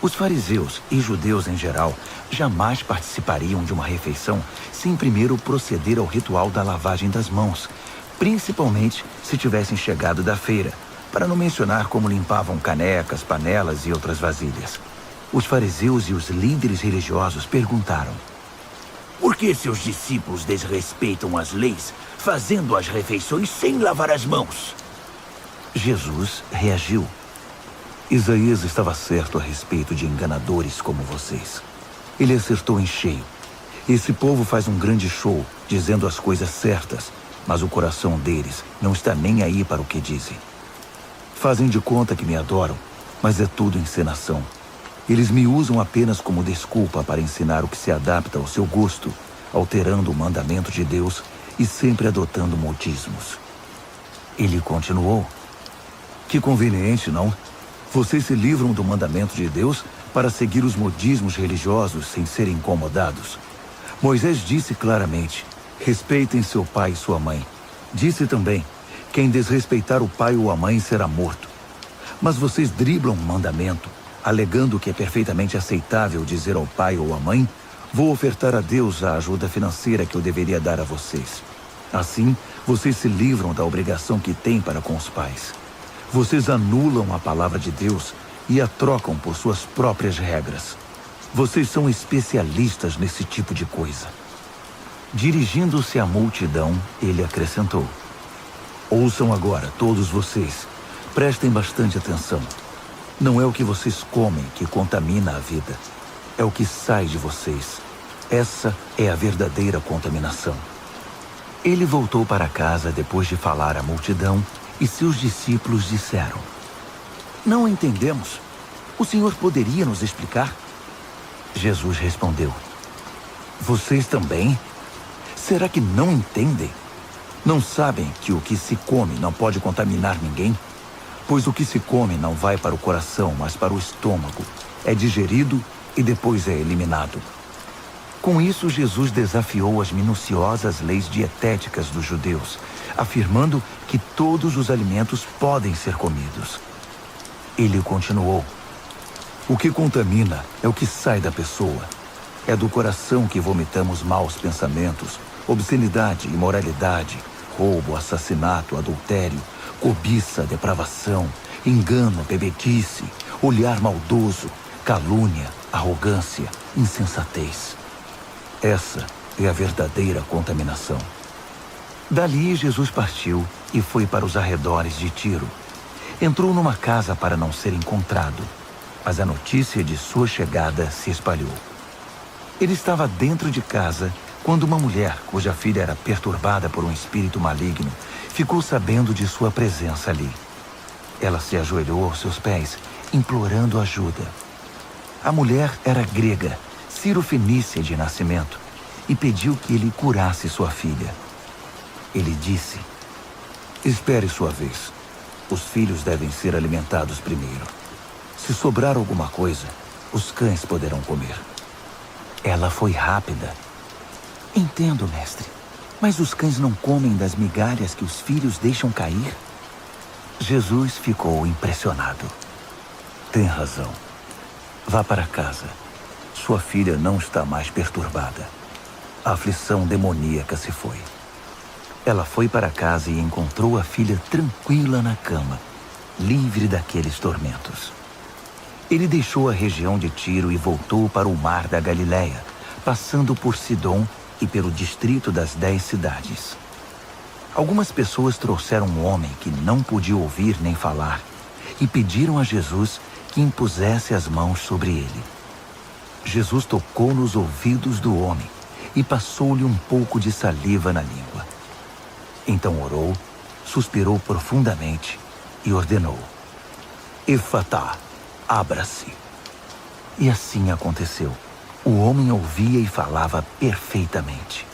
Os fariseus e judeus em geral jamais participariam de uma refeição sem primeiro proceder ao ritual da lavagem das mãos, principalmente se tivessem chegado da feira, para não mencionar como limpavam canecas, panelas e outras vasilhas. Os fariseus e os líderes religiosos perguntaram: por que seus discípulos desrespeitam as leis, fazendo as refeições sem lavar as mãos? Jesus reagiu: Isaías estava certo a respeito de enganadores como vocês. Ele acertou em cheio. Esse povo faz um grande show, dizendo as coisas certas, mas o coração deles não está nem aí para o que dizem. Fazem de conta que me adoram, mas é tudo encenação. Eles me usam apenas como desculpa para ensinar o que se adapta ao seu gosto, alterando o mandamento de Deus e sempre adotando modismos. Ele continuou: que conveniente, não? Vocês se livram do mandamento de Deus para seguir os modismos religiosos sem serem incomodados. Moisés disse claramente: respeitem seu pai e sua mãe. Disse também: quem desrespeitar o pai ou a mãe será morto. Mas vocês driblam o mandamento, Alegando que é perfeitamente aceitável dizer ao pai ou à mãe: vou ofertar a Deus a ajuda financeira que eu deveria dar a vocês. Assim, vocês se livram da obrigação que têm para com os pais. Vocês anulam a palavra de Deus e a trocam por suas próprias regras. Vocês são especialistas nesse tipo de coisa. Dirigindo-se à multidão, ele acrescentou: ouçam agora, todos vocês. Prestem bastante atenção. Não é o que vocês comem que contamina a vida. É o que sai de vocês. Essa é a verdadeira contaminação. Ele voltou para casa depois de falar à multidão e seus discípulos disseram: não entendemos. O Senhor poderia nos explicar? Jesus respondeu: vocês também? Será que não entendem? Não sabem que o que se come não pode contaminar ninguém? Pois o que se come não vai para o coração, mas para o estômago. É digerido e depois é eliminado. Com isso, Jesus desafiou as minuciosas leis dietéticas dos judeus, afirmando que todos os alimentos podem ser comidos. Ele continuou: o que contamina é o que sai da pessoa. É do coração que vomitamos maus pensamentos, obscenidade, imoralidade, roubo, assassinato, adultério, cobiça, depravação, engano, bebequice, olhar maldoso, calúnia, arrogância, insensatez. Essa é a verdadeira contaminação. Dali, Jesus partiu e foi para os arredores de Tiro. Entrou numa casa para não ser encontrado, mas a notícia de sua chegada se espalhou. Ele estava dentro de casa quando uma mulher, cuja filha era perturbada por um espírito maligno, ficou sabendo de sua presença ali. Ela se ajoelhou aos seus pés, implorando ajuda. A mulher era grega, cirofenícia de nascimento, e pediu que ele curasse sua filha. Ele disse: espere sua vez. Os filhos devem ser alimentados primeiro. Se sobrar alguma coisa, os cães poderão comer. Ela foi rápida. Entendo, mestre. Mas os cães não comem das migalhas que os filhos deixam cair? Jesus ficou impressionado. Tem razão. Vá para casa. Sua filha não está mais perturbada. A aflição demoníaca se foi. Ela foi para casa e encontrou a filha tranquila na cama, livre daqueles tormentos. Ele deixou a região de Tiro e voltou para o mar da Galileia, passando por Sidom e pelo distrito das 10 cidades. Algumas pessoas trouxeram um homem que não podia ouvir nem falar e pediram a Jesus que impusesse as mãos sobre ele. Jesus tocou nos ouvidos do homem e passou-lhe um pouco de saliva na língua. Então orou, suspirou profundamente e ordenou: Efatá, abra-se. E assim aconteceu. O homem ouvia e falava perfeitamente.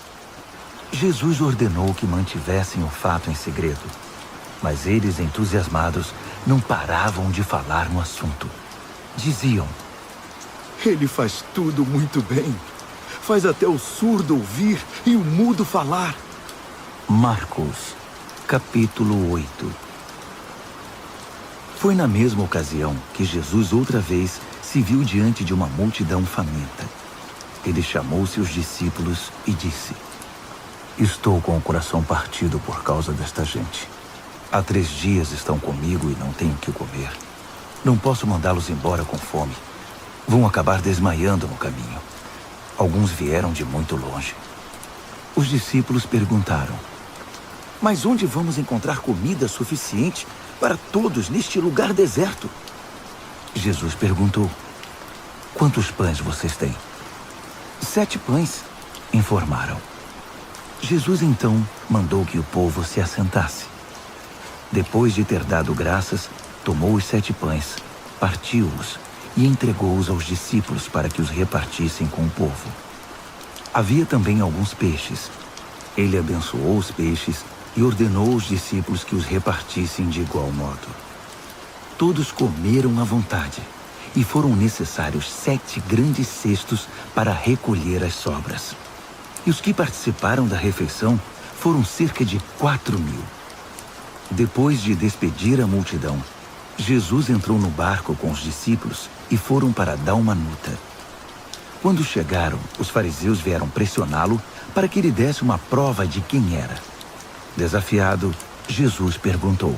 Jesus ordenou que mantivessem o fato em segredo, mas eles, entusiasmados, não paravam de falar no assunto. Diziam: ele faz tudo muito bem. Faz até o surdo ouvir e o mudo falar. Marcos, capítulo 8. Foi na mesma ocasião que Jesus outra vez se viu diante de uma multidão faminta. Ele chamou seus discípulos e disse: Estou com o coração partido por causa desta gente. Há 3 dias estão comigo e não tenho o que comer. Não posso mandá-los embora com fome. Vão acabar desmaiando no caminho. Alguns vieram de muito longe. Os discípulos perguntaram: Mas onde vamos encontrar comida suficiente para todos neste lugar deserto? Jesus perguntou: Quantos pães vocês têm? 7 pães, informaram. Jesus então mandou que o povo se assentasse. Depois de ter dado graças, tomou os 7 pães, partiu-os e entregou-os aos discípulos para que os repartissem com o povo. Havia também alguns peixes. Ele abençoou os peixes e ordenou aos discípulos que os repartissem de igual modo. Todos comeram à vontade, e foram necessários 7 grandes cestos para recolher as sobras. E os que participaram da refeição foram cerca de 4.000. Depois de despedir a multidão, Jesus entrou no barco com os discípulos e foram para Dalmanuta. Quando chegaram, os fariseus vieram pressioná-lo para que ele desse uma prova de quem era. Desafiado, Jesus perguntou: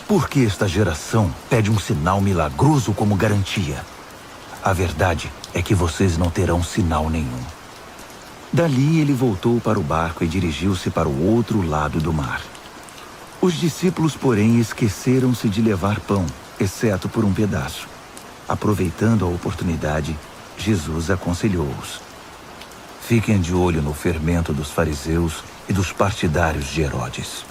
por que esta geração pede um sinal milagroso como garantia? A verdade é que vocês não terão sinal nenhum. Dali ele voltou para o barco e dirigiu-se para o outro lado do mar. Os discípulos, porém, esqueceram-se de levar pão, exceto por um pedaço. Aproveitando a oportunidade, Jesus aconselhou-os: fiquem de olho no fermento dos fariseus e dos partidários de Herodes.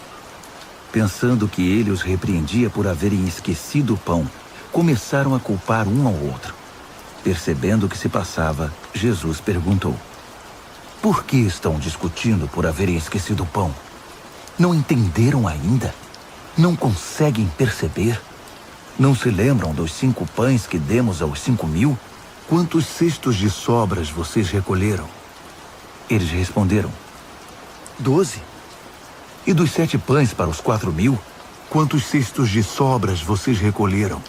Pensando que ele os repreendia por haverem esquecido o pão, começaram a culpar um ao outro. Percebendo o que se passava, Jesus perguntou: por que estão discutindo por haverem esquecido o pão? Não entenderam ainda? Não conseguem perceber? Não se lembram dos 5 pães que demos aos 5.000? Quantos cestos de sobras vocês recolheram? Eles responderam: 12. E dos 7 pães para os 4.000? Quantos cestos de sobras vocês recolheram?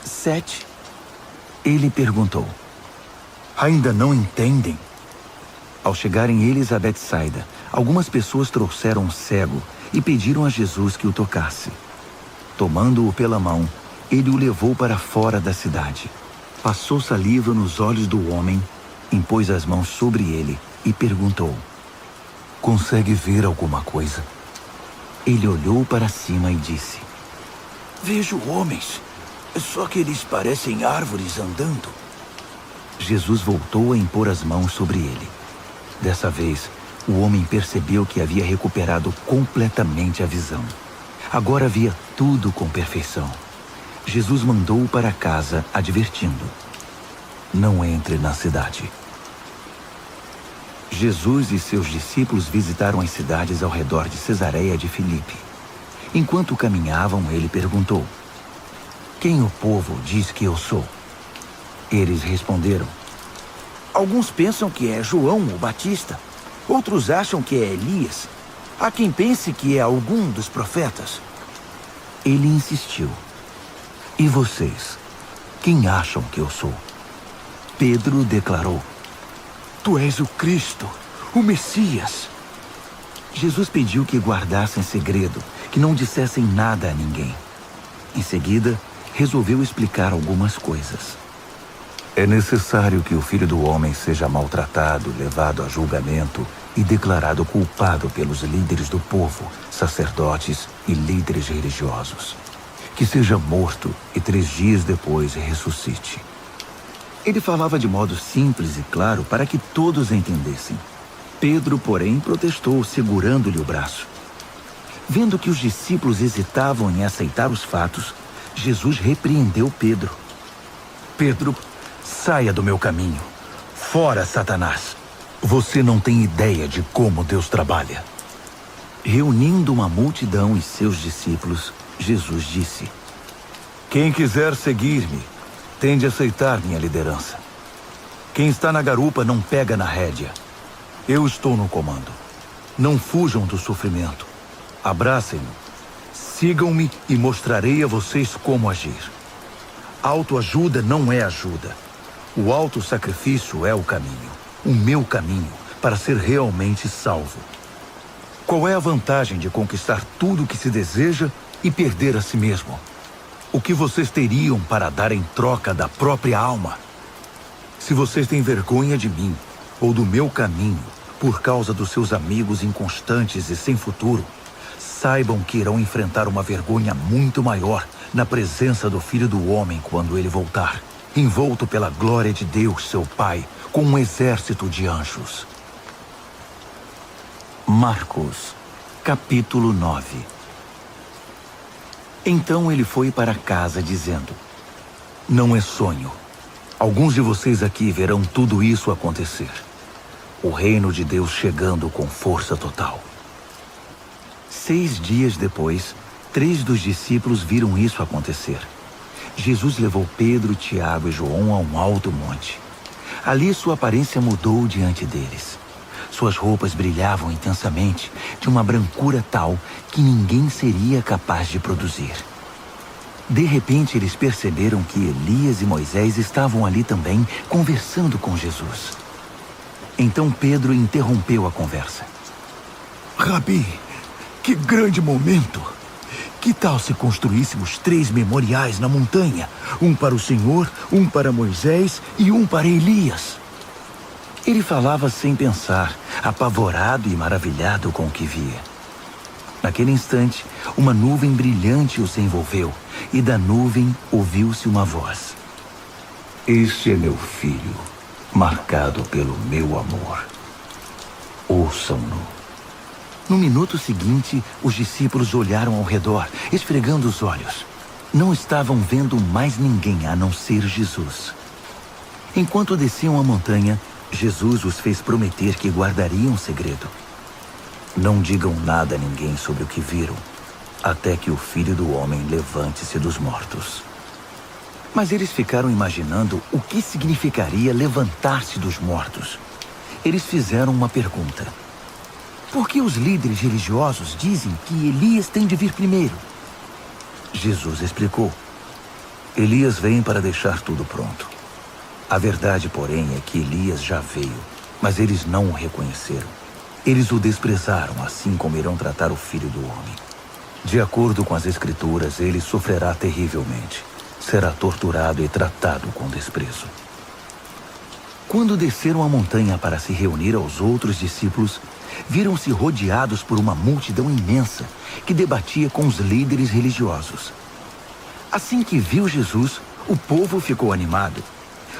7. Ele perguntou: ainda não entendem? Ao chegarem eles a Betsaida, algumas pessoas trouxeram um cego e pediram a Jesus que o tocasse. Tomando-o pela mão, ele o levou para fora da cidade. Passou saliva nos olhos do homem, impôs as mãos sobre ele e perguntou: consegue ver alguma coisa? Ele olhou para cima e disse: Vejo homens, só que eles parecem árvores andando. Jesus voltou a impor as mãos sobre ele. Dessa vez, o homem percebeu que havia recuperado completamente a visão. Agora via tudo com perfeição. Jesus mandou-o para casa, advertindo: não entre na cidade. Jesus e seus discípulos visitaram as cidades ao redor de Cesareia de Filipe. Enquanto caminhavam, ele perguntou: quem o povo diz que eu sou? Eles responderam: alguns pensam que é João o Batista, outros acham que é Elias. Há quem pense que é algum dos profetas. Ele insistiu: e vocês, quem acham que eu sou? Pedro declarou: tu és o Cristo, o Messias. Jesus pediu que guardassem segredo, que não dissessem nada a ninguém. Em seguida, resolveu explicar algumas coisas. É necessário que o Filho do Homem seja maltratado, levado a julgamento e declarado culpado pelos líderes do povo, sacerdotes e líderes religiosos. Que seja morto e 3 dias depois ressuscite. Ele falava de modo simples e claro para que todos entendessem. Pedro, porém, protestou, segurando-lhe o braço. Vendo que os discípulos hesitavam em aceitar os fatos, Jesus repreendeu Pedro. Pedro, saia do meu caminho. Fora, Satanás. Você não tem ideia de como Deus trabalha. Reunindo uma multidão e seus discípulos, Jesus disse: quem quiser seguir-me, tem de aceitar minha liderança. Quem está na garupa não pega na rédea. Eu estou no comando. Não fujam do sofrimento. Abracem-me. Sigam-me e mostrarei a vocês como agir. Autoajuda não é ajuda. O autossacrifício é o caminho. O meu caminho para ser realmente salvo. Qual é a vantagem de conquistar tudo o que se deseja e perder a si mesmo? O que vocês teriam para dar em troca da própria alma? Se vocês têm vergonha de mim ou do meu caminho por causa dos seus amigos inconstantes e sem futuro, saibam que irão enfrentar uma vergonha muito maior na presença do Filho do Homem quando ele voltar, envolto pela glória de Deus, seu Pai, com um exército de anjos. Marcos, capítulo 9. Então ele foi para casa dizendo: não é sonho. Alguns de vocês aqui verão tudo isso acontecer. O reino de Deus chegando com força total. 6 dias depois, 3 dos discípulos viram isso acontecer. Jesus levou Pedro, Tiago e João a um alto monte. Ali sua aparência mudou diante deles. Suas roupas brilhavam intensamente, de uma brancura tal que ninguém seria capaz de produzir. De repente, eles perceberam que Elias e Moisés estavam ali também, conversando com Jesus. Então Pedro interrompeu a conversa. Rabi, que grande momento! Que tal se construíssemos 3 memoriais na montanha? Um para o Senhor, um para Moisés e um para Elias. Ele falava sem pensar, apavorado e maravilhado com o que via. Naquele instante, uma nuvem brilhante os envolveu, e da nuvem ouviu-se uma voz. Este é meu filho, marcado pelo meu amor. Ouçam-no. No minuto seguinte, os discípulos olharam ao redor, esfregando os olhos. Não estavam vendo mais ninguém a não ser Jesus. Enquanto desciam a montanha, Jesus os fez prometer que guardariam o segredo. Não digam nada a ninguém sobre o que viram, até que o Filho do Homem levante-se dos mortos. Mas eles ficaram imaginando o que significaria levantar-se dos mortos. Eles fizeram uma pergunta. Por que os líderes religiosos dizem que Elias tem de vir primeiro? Jesus explicou. Elias vem para deixar tudo pronto. A verdade, porém, é que Elias já veio, mas eles não o reconheceram. Eles o desprezaram, assim como irão tratar o Filho do Homem. De acordo com as Escrituras, ele sofrerá terrivelmente. Será torturado e tratado com desprezo. Quando desceram a montanha para se reunir aos outros discípulos, viram-se rodeados por uma multidão imensa que debatia com os líderes religiosos. Assim que viu Jesus, o povo ficou animado.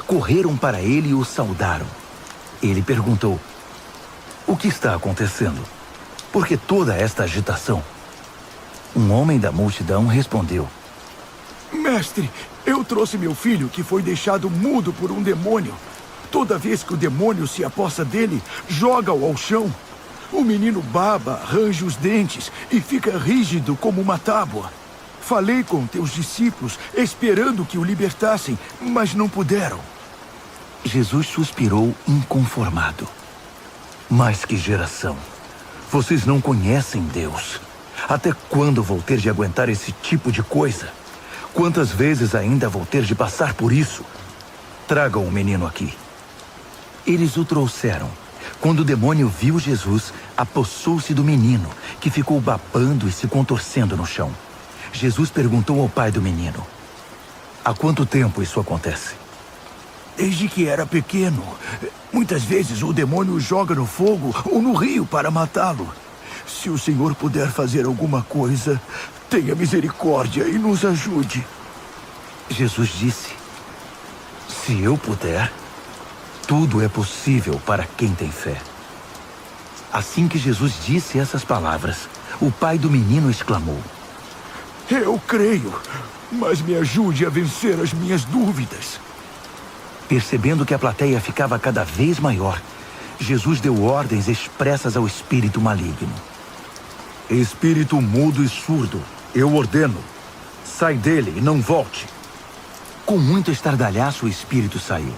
Correram para ele e o saudaram. Ele perguntou: o que está acontecendo? Por que toda esta agitação? Um homem da multidão respondeu: Mestre, eu trouxe meu filho que foi deixado mudo por um demônio. Toda vez que o demônio se apossa dele, joga-o ao chão. O menino baba, range os dentes e fica rígido como uma tábua. Falei com teus discípulos, esperando que o libertassem, mas não puderam. Jesus suspirou inconformado. Mas que geração! Vocês não conhecem Deus. Até quando vou ter de aguentar esse tipo de coisa? Quantas vezes ainda vou ter de passar por isso? Tragam o menino aqui. Eles o trouxeram. Quando o demônio viu Jesus, apossou-se do menino, que ficou babando e se contorcendo no chão. Jesus perguntou ao pai do menino: há quanto tempo isso acontece? Desde que era pequeno. Muitas vezes o demônio o joga no fogo ou no rio para matá-lo. Se o Senhor puder fazer alguma coisa, tenha misericórdia e nos ajude. Jesus disse: se eu puder, tudo é possível para quem tem fé. Assim que Jesus disse essas palavras, o pai do menino exclamou: eu creio, mas me ajude a vencer as minhas dúvidas. Percebendo que a plateia ficava cada vez maior, Jesus deu ordens expressas ao espírito maligno. Espírito mudo e surdo, eu ordeno. Sai dele e não volte. Com muito estardalhaço, o espírito saiu.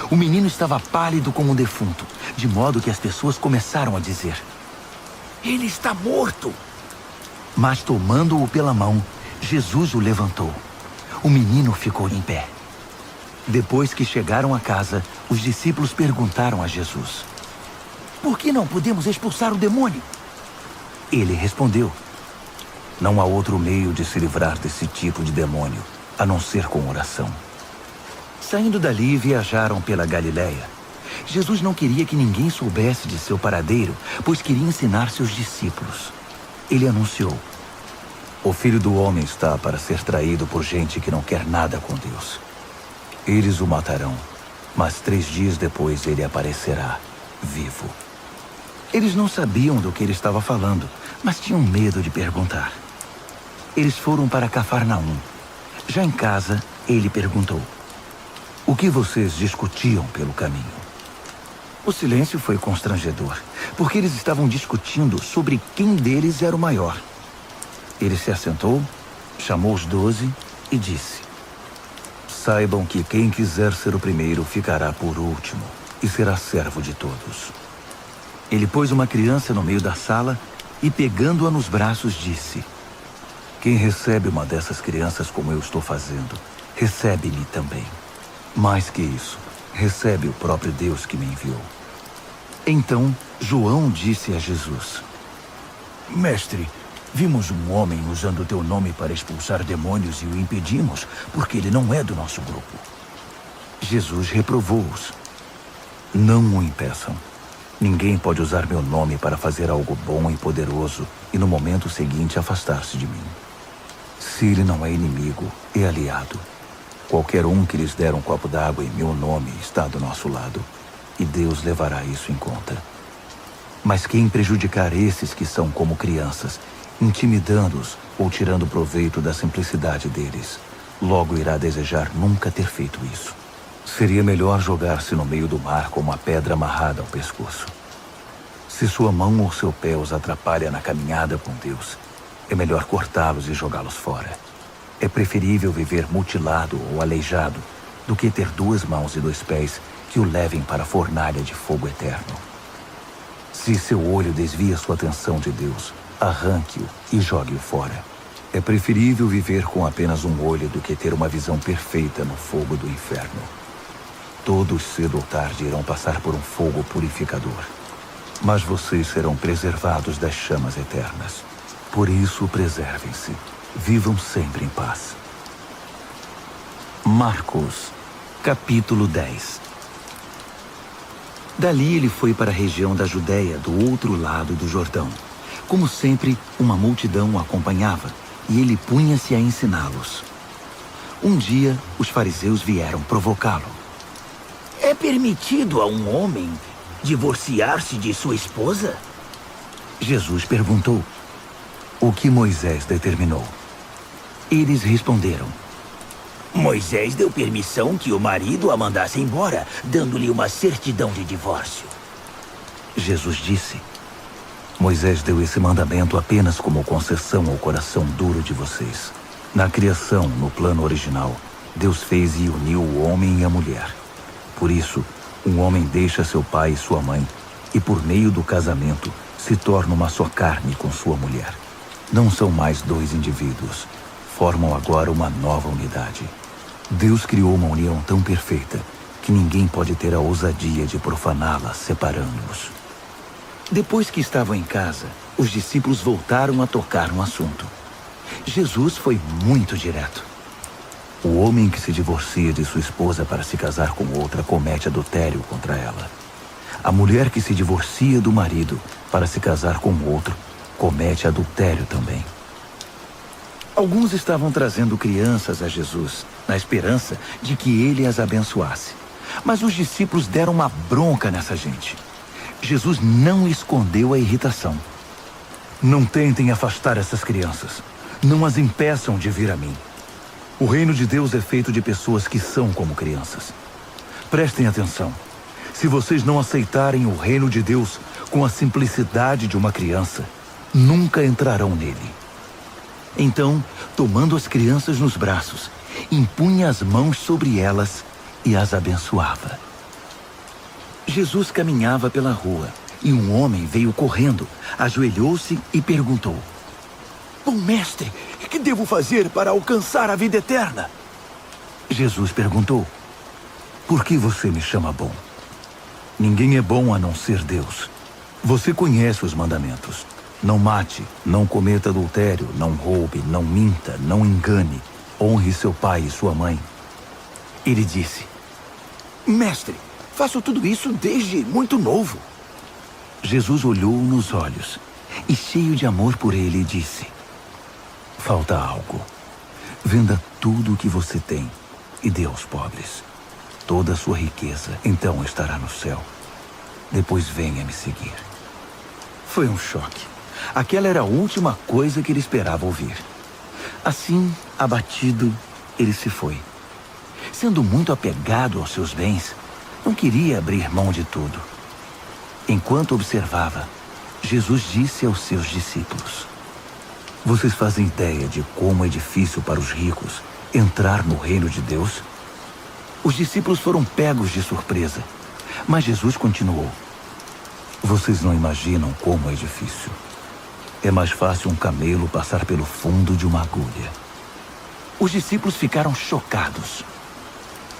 O menino estava pálido como um defunto, de modo que as pessoas começaram a dizer: ele está morto. Mas tomando-o pela mão, Jesus o levantou. O menino ficou em pé. Depois que chegaram a casa, os discípulos perguntaram a Jesus: por que não podemos expulsar o demônio? Ele respondeu: não há outro meio de se livrar desse tipo de demônio, a não ser com oração. Saindo dali, viajaram pela Galiléia. Jesus não queria que ninguém soubesse de seu paradeiro, pois queria ensinar seus discípulos. Ele anunciou: o Filho do Homem está para ser traído por gente que não quer nada com Deus. Eles o matarão, mas 3 dias depois ele aparecerá, vivo. Eles não sabiam do que ele estava falando, mas tinham medo de perguntar. Eles foram para Cafarnaum. Já em casa, ele perguntou: o que vocês discutiam pelo caminho? O silêncio foi constrangedor, porque eles estavam discutindo sobre quem deles era o maior. Ele se assentou, chamou os 12 e disse: saibam que quem quiser ser o primeiro ficará por último e será servo de todos. Ele pôs uma criança no meio da sala e, pegando-a nos braços, disse: Quem recebe uma dessas crianças como eu estou fazendo, recebe-me também. Mais que isso, recebe o próprio Deus que me enviou. Então João disse a Jesus: Mestre, vimos um homem usando o teu nome para expulsar demônios e o impedimos, porque ele não é do nosso grupo. Jesus reprovou-os. Não o impeçam. Ninguém pode usar meu nome para fazer algo bom e poderoso e no momento seguinte afastar-se de mim. Se ele não é inimigo, é aliado. Qualquer um que lhes der um copo d'água em meu nome está do nosso lado, e Deus levará isso em conta. Mas quem prejudicar esses que são como crianças, intimidando-os ou tirando proveito da simplicidade deles, logo irá desejar nunca ter feito isso. Seria melhor jogar-se no meio do mar com uma pedra amarrada ao pescoço. Se sua mão ou seu pé os atrapalha na caminhada com Deus, é melhor cortá-los e jogá-los fora. É preferível viver mutilado ou aleijado do que ter 2 mãos e 2 pés que o levem para a fornalha de fogo eterno. Se seu olho desvia sua atenção de Deus, arranque-o e jogue-o fora. É preferível viver com apenas um olho do que ter uma visão perfeita no fogo do inferno. Todos cedo ou tarde irão passar por um fogo purificador, mas vocês serão preservados das chamas eternas. Por isso, preservem-se. Vivam sempre em paz. Marcos, capítulo 10. Dali ele foi para a região da Judéia, do outro lado do Jordão. Como sempre, uma multidão o acompanhava, e ele punha-se a ensiná-los. Um dia, os fariseus vieram provocá-lo. É permitido a um homem divorciar-se de sua esposa? Jesus perguntou: O que Moisés determinou? Eles responderam: Moisés deu permissão que o marido a mandasse embora, dando-lhe uma certidão de divórcio. Jesus disse: Moisés deu esse mandamento apenas como concessão ao coração duro de vocês. Na criação, no plano original, Deus fez e uniu o homem e a mulher. Por isso, um homem deixa seu pai e sua mãe, e por meio do casamento, se torna uma só carne com sua mulher. Não são mais 2 indivíduos, formam agora uma nova unidade. Deus criou uma união tão perfeita que ninguém pode ter a ousadia de profaná-la, separando-os. Depois que estavam em casa, os discípulos voltaram a tocar no assunto. Jesus foi muito direto. O homem que se divorcia de sua esposa para se casar com outra comete adultério contra ela. A mulher que se divorcia do marido para se casar com outro comete adultério também. Alguns estavam trazendo crianças a Jesus, na esperança de que ele as abençoasse. Mas os discípulos deram uma bronca nessa gente. Jesus não escondeu a irritação. Não tentem afastar essas crianças. Não as impeçam de vir a mim. O reino de Deus é feito de pessoas que são como crianças. Prestem atenção. Se vocês não aceitarem o reino de Deus com a simplicidade de uma criança, nunca entrarão nele. Então, tomando as crianças nos braços, impunha as mãos sobre elas e as abençoava. Jesus caminhava pela rua e um homem veio correndo, ajoelhou-se e perguntou: Bom mestre, o que devo fazer para alcançar a vida eterna? Jesus perguntou: Por que você me chama bom? Ninguém é bom a não ser Deus. Você conhece os mandamentos. Não mate, não cometa adultério, não roube, não minta, não engane. Honre seu pai e sua mãe. Ele disse: Mestre, faço tudo isso desde muito novo. Jesus olhou-o nos olhos e, cheio de amor por ele, disse: Falta algo. Venda tudo o que você tem e dê aos pobres. Toda a sua riqueza então estará no céu. Depois venha me seguir. Foi um choque. Aquela era a última coisa que ele esperava ouvir. Assim, abatido, ele se foi. Sendo muito apegado aos seus bens, não queria abrir mão de tudo. Enquanto observava, Jesus disse aos seus discípulos: Vocês fazem ideia de como é difícil para os ricos entrar no reino de Deus? Os discípulos foram pegos de surpresa, mas Jesus continuou: Vocês não imaginam como é difícil. É mais fácil um camelo passar pelo fundo de uma agulha. Os discípulos ficaram chocados.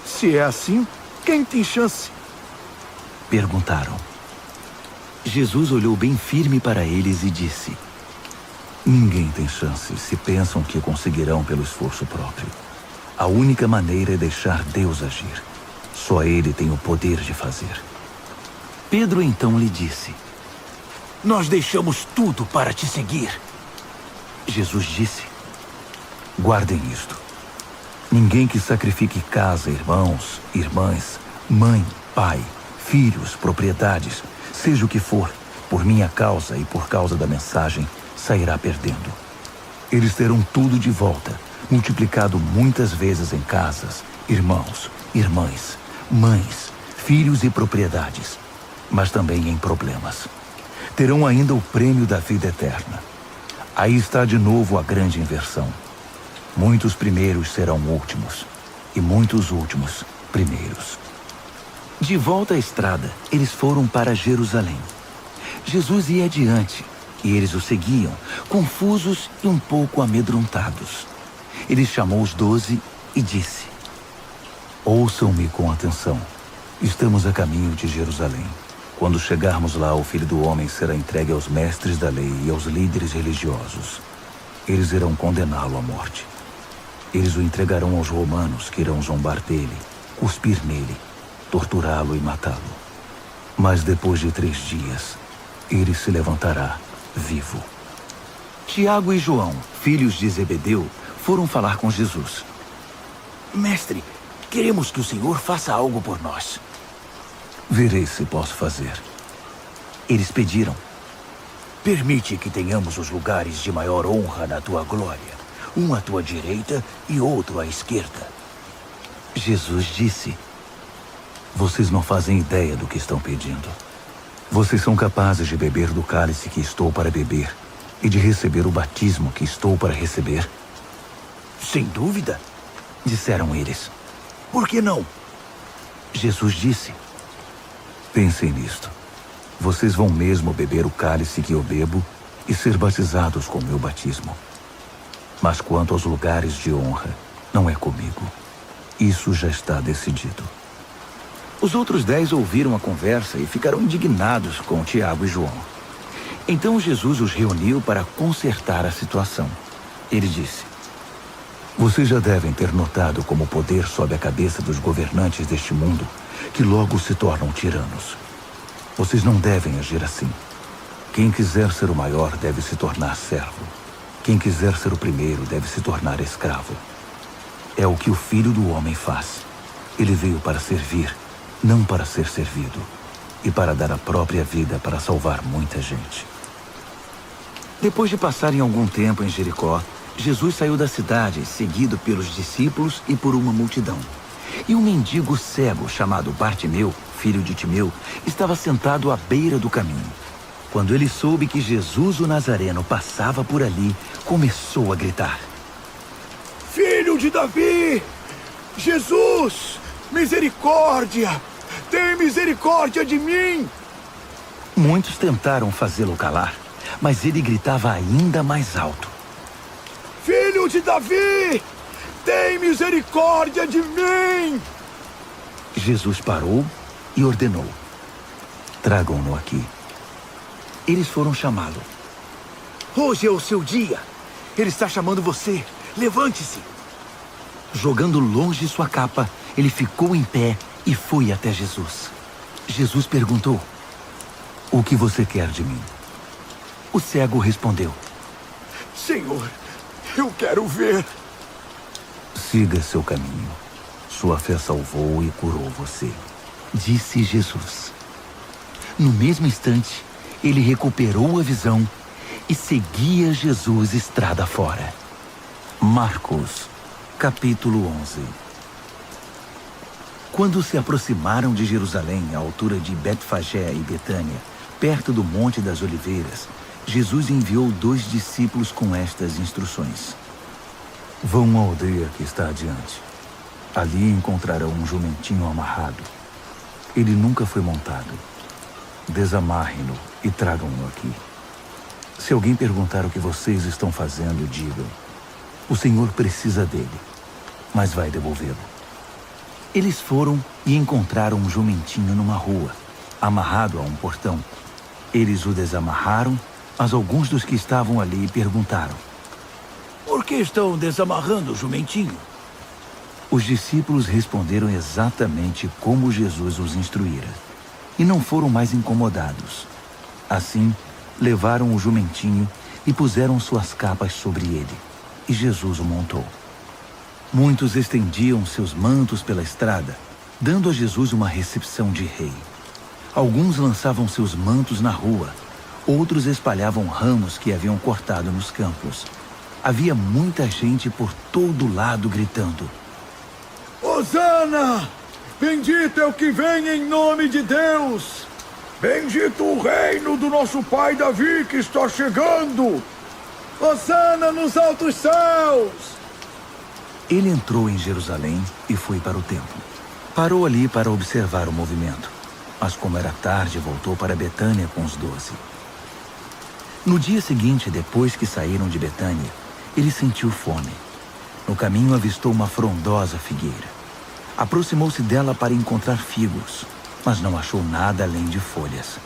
Se é assim, quem tem chance? Perguntaram. Jesus olhou bem firme para eles e disse: Ninguém tem chance se pensam que conseguirão pelo esforço próprio. A única maneira é deixar Deus agir. Só Ele tem o poder de fazer. Pedro então lhe disse: Nós deixamos tudo para te seguir. Jesus disse: Guardem isto. Ninguém que sacrifique casa, irmãos, irmãs, mãe, pai, filhos, propriedades, seja o que for, por minha causa e por causa da mensagem, sairá perdendo. Eles terão tudo de volta, multiplicado muitas vezes em casas, irmãos, irmãs, mães, filhos e propriedades, mas também em problemas. Terão ainda o prêmio da vida eterna. Aí está de novo a grande inversão. Muitos primeiros serão últimos, e muitos últimos primeiros. De volta à estrada, eles foram para Jerusalém. Jesus ia adiante, e eles o seguiam, confusos e um pouco amedrontados. Ele chamou os 12 e disse: Ouçam-me com atenção. Estamos a caminho de Jerusalém. Quando chegarmos lá, o Filho do Homem será entregue aos mestres da lei e aos líderes religiosos. Eles irão condená-lo à morte. Eles o entregarão aos romanos, que irão zombar dele, cuspir nele, torturá-lo e matá-lo. Mas depois de 3 dias, ele se levantará vivo. Tiago e João, filhos de Zebedeu, foram falar com Jesus. Mestre, queremos que o Senhor faça algo por nós. Verei se posso fazer. Eles pediram: Permite que tenhamos os lugares de maior honra na tua glória, um à tua direita e outro à esquerda. Jesus disse: Vocês não fazem ideia do que estão pedindo. Vocês são capazes de beber do cálice que estou para beber e de receber o batismo que estou para receber? Sem dúvida. Disseram eles. Por que não? Jesus disse: Pensem nisto. Vocês vão mesmo beber o cálice que eu bebo e ser batizados com o meu batismo. Mas quanto aos lugares de honra, não é comigo. Isso já está decidido. Os outros 10 ouviram a conversa e ficaram indignados com Tiago e João. Então Jesus os reuniu para consertar a situação. Ele disse: Vocês já devem ter notado como o poder sobe a cabeça dos governantes deste mundo, que logo se tornam tiranos. Vocês não devem agir assim. Quem quiser ser o maior deve se tornar servo. Quem quiser ser o primeiro deve se tornar escravo. É o que o Filho do Homem faz. Ele veio para servir, não para ser servido, e para dar a própria vida para salvar muita gente. Depois de passarem algum tempo em Jericó, Jesus saiu da cidade, seguido pelos discípulos e por uma multidão. E um mendigo cego chamado Bartimeu, filho de Timeu, estava sentado à beira do caminho. Quando ele soube que Jesus o Nazareno passava por ali, começou a gritar: Filho de Davi! Jesus! Misericórdia! Tem misericórdia de mim! Muitos tentaram fazê-lo calar, mas ele gritava ainda mais alto: Filho de Davi! Tem misericórdia de mim! Jesus parou e ordenou: Tragam-no aqui. Eles foram chamá-lo. Hoje é o seu dia. Ele está chamando você. Levante-se. Jogando longe sua capa, ele ficou em pé e foi até Jesus. Jesus perguntou: O que você quer de mim? O cego respondeu: Senhor, eu quero ver. Siga seu caminho. Sua fé salvou e curou você. Disse Jesus. No mesmo instante, ele recuperou a visão e seguia Jesus estrada fora. Marcos, capítulo 11. Quando se aproximaram de Jerusalém, à altura de Betfagé e Betânia, perto do Monte das Oliveiras, Jesus enviou 2 discípulos com estas instruções: Vão à aldeia que está adiante. Ali encontrarão um jumentinho amarrado. Ele nunca foi montado. Desamarrem-no e tragam-no aqui. Se alguém perguntar o que vocês estão fazendo, digam: o Senhor precisa dele, mas vai devolvê-lo. Eles foram e encontraram um jumentinho numa rua, amarrado a um portão. Eles o desamarraram, mas alguns dos que estavam ali perguntaram: Por que estão desamarrando o jumentinho? Os discípulos responderam exatamente como Jesus os instruíra, e não foram mais incomodados. Assim, levaram o jumentinho e puseram suas capas sobre ele, e Jesus o montou. Muitos estendiam seus mantos pela estrada, dando a Jesus uma recepção de rei. Alguns lançavam seus mantos na rua, outros espalhavam ramos que haviam cortado nos campos. Havia muita gente por todo lado gritando: Hosana! Bendito é o que vem em nome de Deus! Bendito o reino do nosso pai Davi que está chegando! Hosana nos altos céus! Ele entrou em Jerusalém e foi para o templo. Parou ali para observar o movimento, mas como era tarde, voltou para Betânia com os 12. No dia seguinte, depois que saíram de Betânia, ele sentiu fome. No caminho avistou uma frondosa figueira. Aproximou-se dela para encontrar figos, mas não achou nada além de folhas.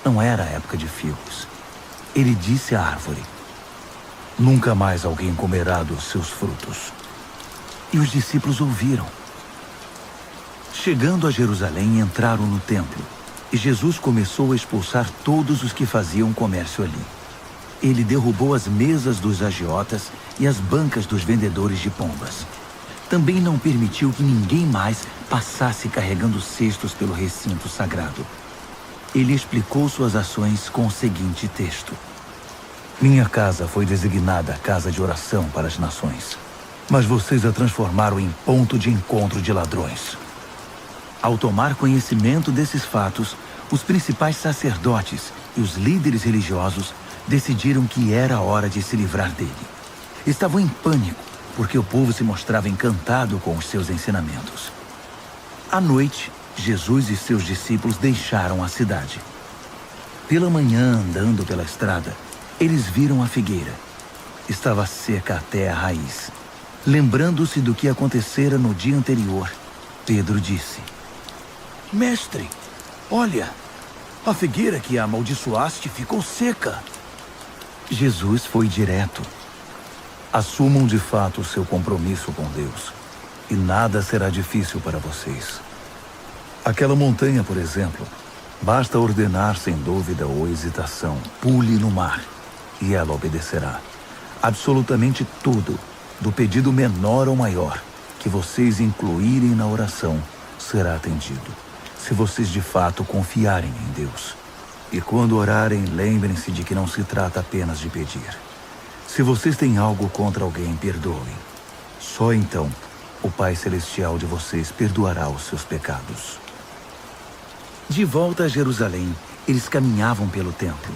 Não era a época de figos. Ele disse à árvore: Nunca mais alguém comerá dos seus frutos. E os discípulos ouviram. Chegando a Jerusalém, entraram no templo, e Jesus começou a expulsar todos os que faziam comércio ali. Ele derrubou as mesas dos agiotas e as bancas dos vendedores de pombas. Também não permitiu que ninguém mais passasse carregando cestos pelo recinto sagrado. Ele explicou suas ações com o seguinte texto: Minha casa foi designada casa de oração para as nações, mas vocês a transformaram em ponto de encontro de ladrões. Ao tomar conhecimento desses fatos, os principais sacerdotes e os líderes religiosos decidiram que era a hora de se livrar dele. Estavam em pânico, porque o povo se mostrava encantado com os seus ensinamentos. À noite, Jesus e seus discípulos deixaram a cidade. Pela manhã, andando pela estrada, eles viram a figueira. Estava seca até a raiz. Lembrando-se do que acontecera no dia anterior, Pedro disse: Mestre, olha, a figueira que amaldiçoaste ficou seca. Jesus foi direto. Assumam de fato o seu compromisso com Deus, e nada será difícil para vocês. Aquela montanha, por exemplo, basta ordenar sem dúvida ou hesitação: pule no mar, e ela obedecerá. Absolutamente tudo, do pedido menor ao maior, que vocês incluírem na oração, será atendido, se vocês de fato confiarem em Deus. E quando orarem, lembrem-se de que não se trata apenas de pedir. Se vocês têm algo contra alguém, perdoem. Só então o Pai Celestial de vocês perdoará os seus pecados. De volta a Jerusalém, eles caminhavam pelo templo.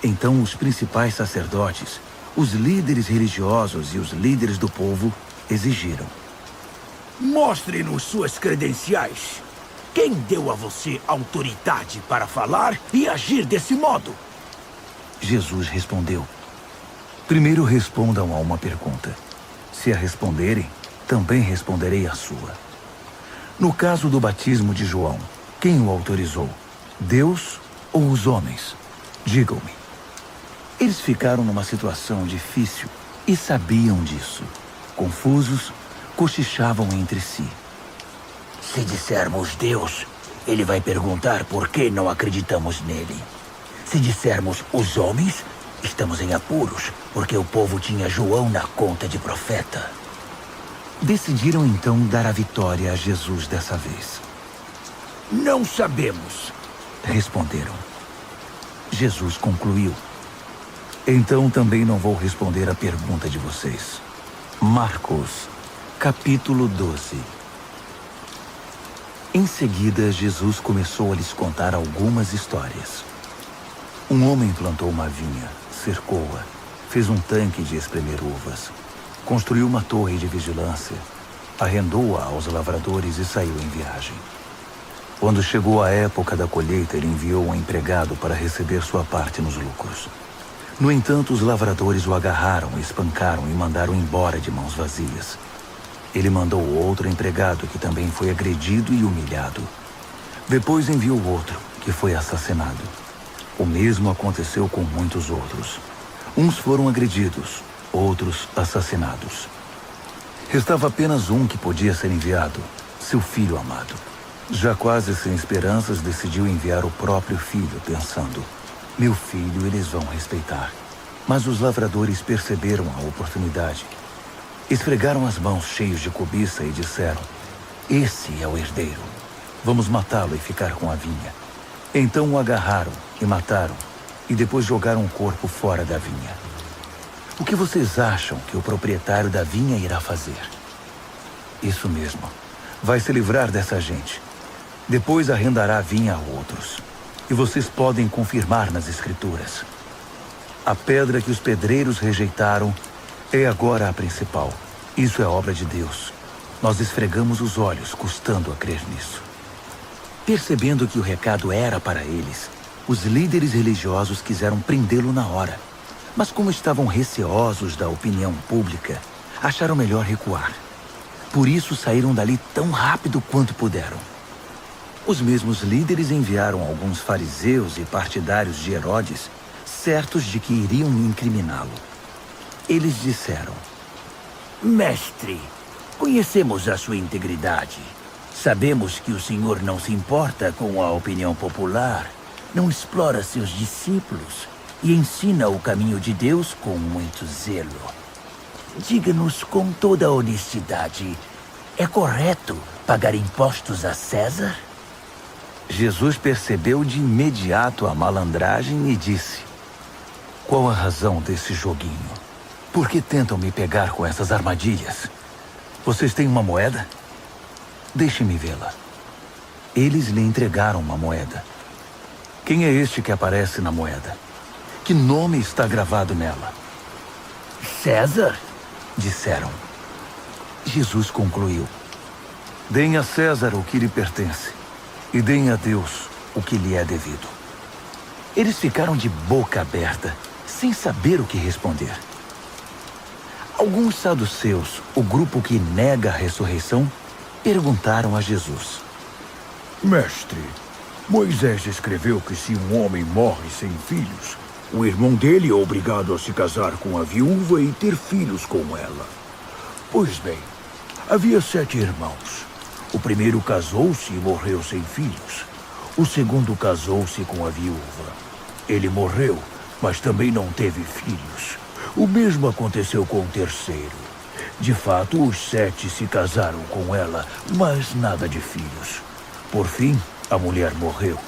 Então os principais sacerdotes, os líderes religiosos e os líderes do povo exigiram: Mostre-nos suas credenciais. Quem deu a você autoridade para falar e agir desse modo? Jesus respondeu: Primeiro respondam a uma pergunta. Se a responderem, também responderei a sua. No caso do batismo de João, quem o autorizou? Deus ou os homens? Digam-me. Eles ficaram numa situação difícil e sabiam disso. Confusos, cochichavam entre si. Se dissermos Deus, ele vai perguntar por que não acreditamos nele. Se dissermos os homens, estamos em apuros, porque o povo tinha João na conta de profeta. Decidiram então dar a vitória a Jesus dessa vez. Não sabemos, responderam. Jesus concluiu: Então também não vou responder a pergunta de vocês. Marcos, capítulo 12. Em seguida, Jesus começou a lhes contar algumas histórias. Um homem plantou uma vinha, cercou-a, fez um tanque de espremer uvas, construiu uma torre de vigilância, arrendou-a aos lavradores e saiu em viagem. Quando chegou a época da colheita, ele enviou um empregado para receber sua parte nos lucros. No entanto, os lavradores o agarraram, espancaram e mandaram embora de mãos vazias. Ele mandou outro empregado que também foi agredido e humilhado. Depois enviou outro, que foi assassinado. O mesmo aconteceu com muitos outros. Uns foram agredidos, outros assassinados. Restava apenas um que podia ser enviado, seu filho amado. Já quase sem esperanças, decidiu enviar o próprio filho, pensando: meu filho eles vão respeitar. Mas os lavradores perceberam a oportunidade. Esfregaram as mãos cheios de cobiça e disseram: esse é o herdeiro. Vamos matá-lo e ficar com a vinha. Então o agarraram e mataram, e depois jogaram o corpo fora da vinha. O que vocês acham que o proprietário da vinha irá fazer? Isso mesmo. Vai se livrar dessa gente. Depois arrendará a vinha a outros. E vocês podem confirmar nas Escrituras. A pedra que os pedreiros rejeitaram é agora a principal. Isso é obra de Deus. Nós esfregamos os olhos, custando a crer nisso. Percebendo que o recado era para eles, os líderes religiosos quiseram prendê-lo na hora. Mas como estavam receosos da opinião pública, acharam melhor recuar. Por isso saíram dali tão rápido quanto puderam. Os mesmos líderes enviaram alguns fariseus e partidários de Herodes, certos de que iriam incriminá-lo. Eles disseram: mestre, conhecemos a sua integridade. Sabemos que o senhor não se importa com a opinião popular, não explora seus discípulos e ensina o caminho de Deus com muito zelo. Diga-nos com toda a honestidade, é correto pagar impostos a César? Jesus percebeu de imediato a malandragem e disse: qual a razão desse joguinho? Por que tentam me pegar com essas armadilhas? Vocês têm uma moeda? Deixe-me vê-la. Eles lhe entregaram uma moeda. Quem é este que aparece na moeda? Que nome está gravado nela? César, disseram. Jesus concluiu: deem a César o que lhe pertence, e deem a Deus o que lhe é devido. Eles ficaram de boca aberta, sem saber o que responder. Alguns saduceus, o grupo que nega a ressurreição, perguntaram a Jesus: Mestre, Moisés escreveu que se um homem morre sem filhos, o irmão dele é obrigado a se casar com a viúva e ter filhos com ela. Pois bem, havia 7 irmãos. O primeiro casou-se e morreu sem filhos. O segundo casou-se com a viúva. Ele morreu, mas também não teve filhos. O mesmo aconteceu com o terceiro. De fato, os 7 se casaram com ela, mas nada de filhos. Por fim, a mulher morreu.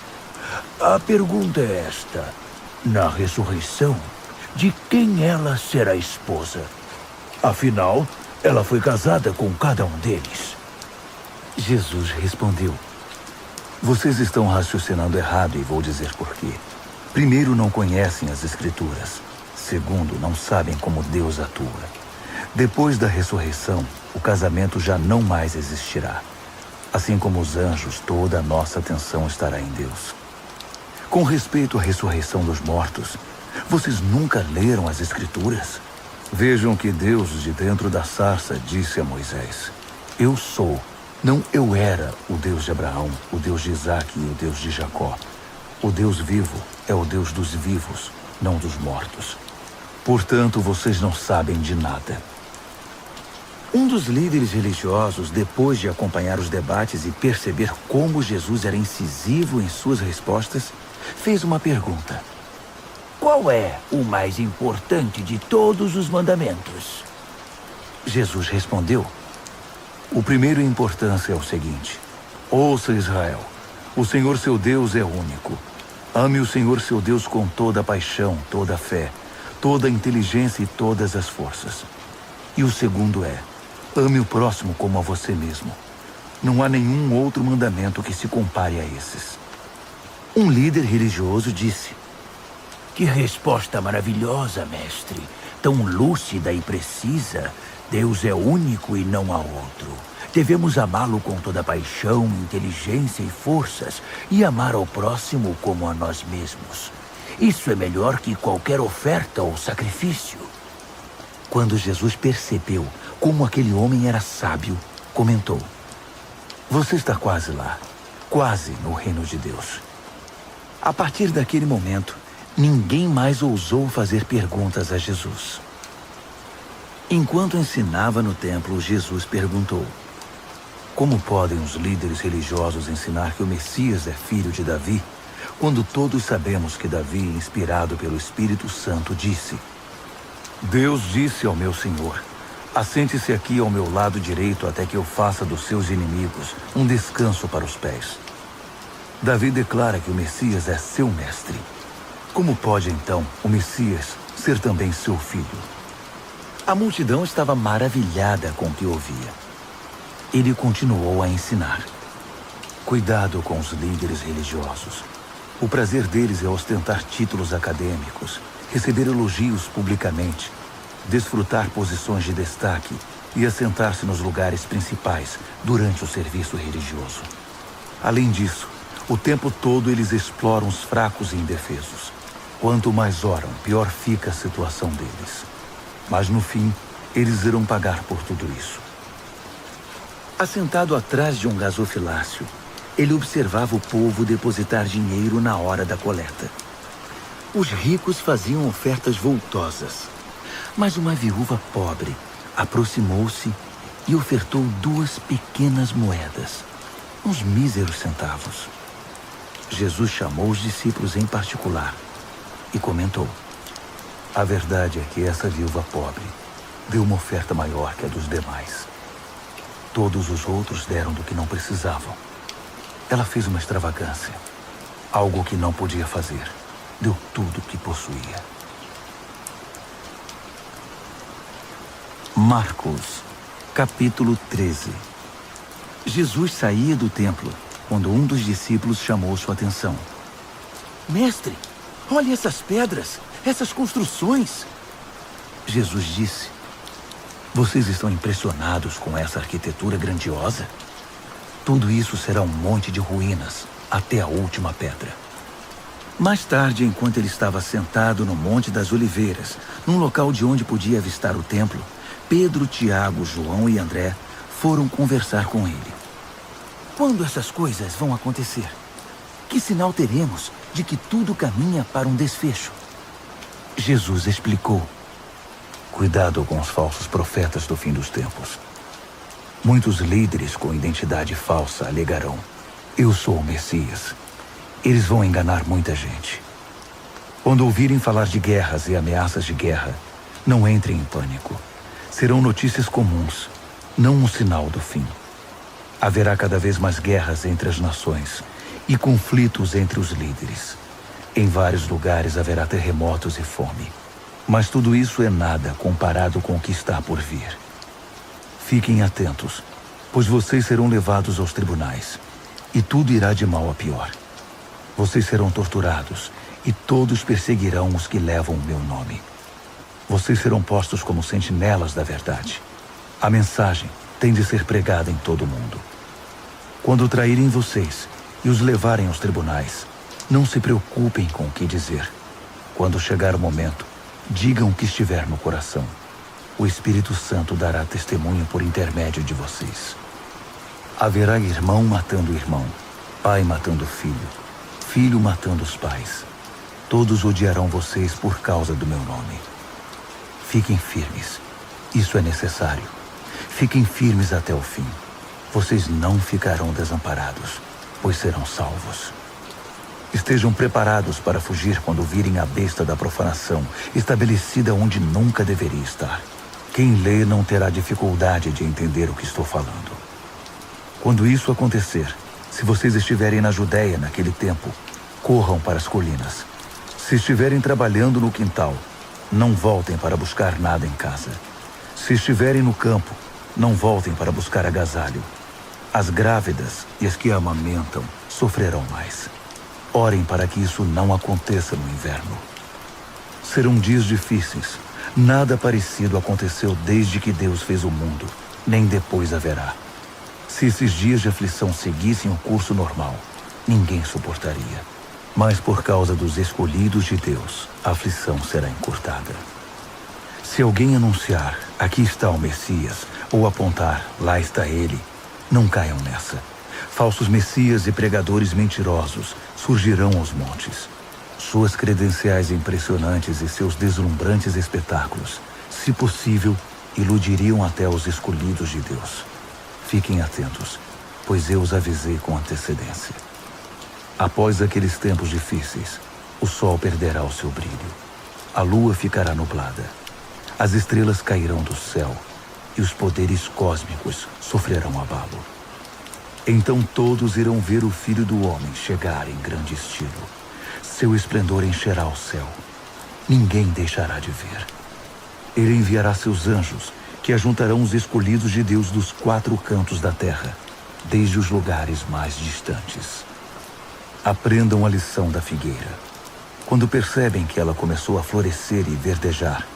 A pergunta é esta: na ressurreição, de quem ela será esposa? Afinal, ela foi casada com cada um deles. Jesus respondeu: vocês estão raciocinando errado e vou dizer por quê. Primeiro, não conhecem as Escrituras. Segundo, não sabem como Deus atua. Depois da ressurreição, o casamento já não mais existirá. Assim como os anjos, toda a nossa atenção estará em Deus. Com respeito à ressurreição dos mortos, vocês nunca leram as Escrituras? Vejam que Deus, de dentro da sarça, disse a Moisés: eu sou, não eu era, o Deus de Abraão, o Deus de Isaque e o Deus de Jacó. O Deus vivo é o Deus dos vivos, não dos mortos. Portanto, vocês não sabem de nada. Um dos líderes religiosos, depois de acompanhar os debates e perceber como Jesus era incisivo em suas respostas, fez uma pergunta: qual é o mais importante de todos os mandamentos? Jesus respondeu: o primeiro em importância é o seguinte: ouça, Israel, o Senhor seu Deus é único. Ame o Senhor seu Deus com toda a paixão, toda a fé, toda a inteligência e todas as forças. E o segundo é: ame o próximo como a você mesmo. Não há nenhum outro mandamento que se compare a esses. Um líder religioso disse: que resposta maravilhosa, mestre! Tão lúcida e precisa. Deus é único e não há outro. Devemos amá-lo com toda a paixão, inteligência e forças, e amar ao próximo como a nós mesmos. Isso é melhor que qualquer oferta ou sacrifício. Quando Jesus percebeu como aquele homem era sábio, comentou: Você está quase lá, quase no reino de Deus. A partir daquele momento, ninguém mais ousou fazer perguntas a Jesus. Enquanto ensinava no templo, Jesus perguntou: Como podem os líderes religiosos ensinar que o Messias é filho de Davi, quando todos sabemos que Davi, inspirado pelo Espírito Santo, disse: Deus disse ao meu Senhor: Assente-se aqui ao meu lado direito até que eu faça dos seus inimigos um descanso para os pés. Davi declara que o Messias é seu mestre. Como pode, então, o Messias ser também seu filho? A multidão estava maravilhada com o que ouvia. Ele continuou a ensinar: Cuidado com os líderes religiosos. O prazer deles é ostentar títulos acadêmicos, receber elogios publicamente, desfrutar posições de destaque e assentar-se nos lugares principais durante o serviço religioso. Além disso, o tempo todo eles exploram os fracos e indefesos. Quanto mais oram, pior fica a situação deles. Mas no fim, eles irão pagar por tudo isso. Assentado atrás de um gasofilácio, ele observava o povo depositar dinheiro na hora da coleta. Os ricos faziam ofertas voltosas, mas uma viúva pobre aproximou-se e ofertou 2 pequenas moedas, uns míseros centavos. Jesus chamou os discípulos em particular e comentou: A verdade é que essa viúva pobre deu uma oferta maior que a dos demais. Todos os outros deram do que não precisavam. Ela fez uma extravagância, algo que não podia fazer. Deu tudo o que possuía. Marcos, capítulo 13. Jesus saía do templo quando um dos discípulos chamou sua atenção. Mestre, olhe essas pedras, essas construções. Jesus disse: Vocês estão impressionados com essa arquitetura grandiosa? Tudo isso será um monte de ruínas, até a última pedra. Mais tarde, enquanto ele estava sentado no Monte das Oliveiras, num local de onde podia avistar o templo, Pedro, Tiago, João e André foram conversar com ele. Quando essas coisas vão acontecer? Que sinal teremos de que tudo caminha para um desfecho? Jesus explicou: Cuidado com os falsos profetas do fim dos tempos. Muitos líderes com identidade falsa alegarão: Eu sou o Messias. Eles vão enganar muita gente. Quando ouvirem falar de guerras e ameaças de guerra, não entrem em pânico. Serão notícias comuns, não um sinal do fim. Haverá cada vez mais guerras entre as nações e conflitos entre os líderes. Em vários lugares haverá terremotos e fome. Mas tudo isso é nada comparado com o que está por vir. Fiquem atentos, pois vocês serão levados aos tribunais, e tudo irá de mal a pior. Vocês serão torturados, e todos perseguirão os que levam o meu nome. Vocês serão postos como sentinelas da verdade. A mensagem tem de ser pregada em todo o mundo. Quando traírem vocês e os levarem aos tribunais, não se preocupem com o que dizer. Quando chegar o momento, digam o que estiver no coração. O Espírito Santo dará testemunho por intermédio de vocês. Haverá irmão matando irmão, pai matando filho, filho matando os pais. Todos odiarão vocês por causa do meu nome. Fiquem firmes. Isso é necessário. Fiquem firmes até o fim. Vocês não ficarão desamparados, pois serão salvos. Estejam preparados para fugir quando virem a besta da profanação, estabelecida onde nunca deveria estar. Quem lê não terá dificuldade de entender o que estou falando. Quando isso acontecer, se vocês estiverem na Judéia naquele tempo, corram para as colinas. Se estiverem trabalhando no quintal, não voltem para buscar nada em casa. Se estiverem no campo, não voltem para buscar agasalho. As grávidas e as que amamentam sofrerão mais. Orem para que isso não aconteça no inverno. Serão dias difíceis. Nada parecido aconteceu desde que Deus fez o mundo, nem depois haverá. Se esses dias de aflição seguissem o curso normal, ninguém suportaria. Mas por causa dos escolhidos de Deus, a aflição será encurtada. Se alguém anunciar, aqui está o Messias, ou apontar, lá está ele, não caiam nessa. Falsos messias e pregadores mentirosos surgirão aos montes. Suas credenciais impressionantes e seus deslumbrantes espetáculos, se possível, iludiriam até os escolhidos de Deus. Fiquem atentos, pois eu os avisei com antecedência. Após aqueles tempos difíceis, o sol perderá o seu brilho, a lua ficará nublada, as estrelas cairão do céu e os poderes cósmicos sofrerão abalo. Então todos irão ver o Filho do Homem chegar em grande estilo. Seu esplendor encherá o céu. Ninguém deixará de ver. Ele enviará seus anjos, que ajuntarão os escolhidos de Deus dos 4 cantos da terra, desde os lugares mais distantes. Aprendam a lição da figueira. Quando percebem que ela começou a florescer e verdejar,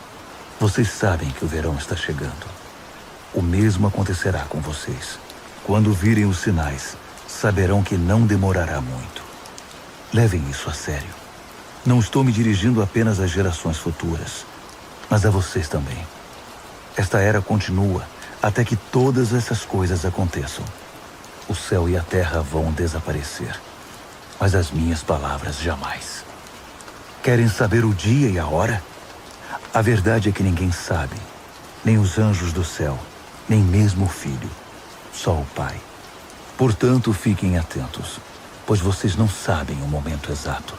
vocês sabem que o verão está chegando. O mesmo acontecerá com vocês. Quando virem os sinais, saberão que não demorará muito. Levem isso a sério. Não estou me dirigindo apenas às gerações futuras, mas a vocês também. Esta era continua até que todas essas coisas aconteçam. O céu e a terra vão desaparecer, mas as minhas palavras jamais. Querem saber o dia e a hora? A verdade é que ninguém sabe, nem os anjos do céu, nem mesmo o Filho, só o Pai. Portanto, fiquem atentos, pois vocês não sabem o momento exato.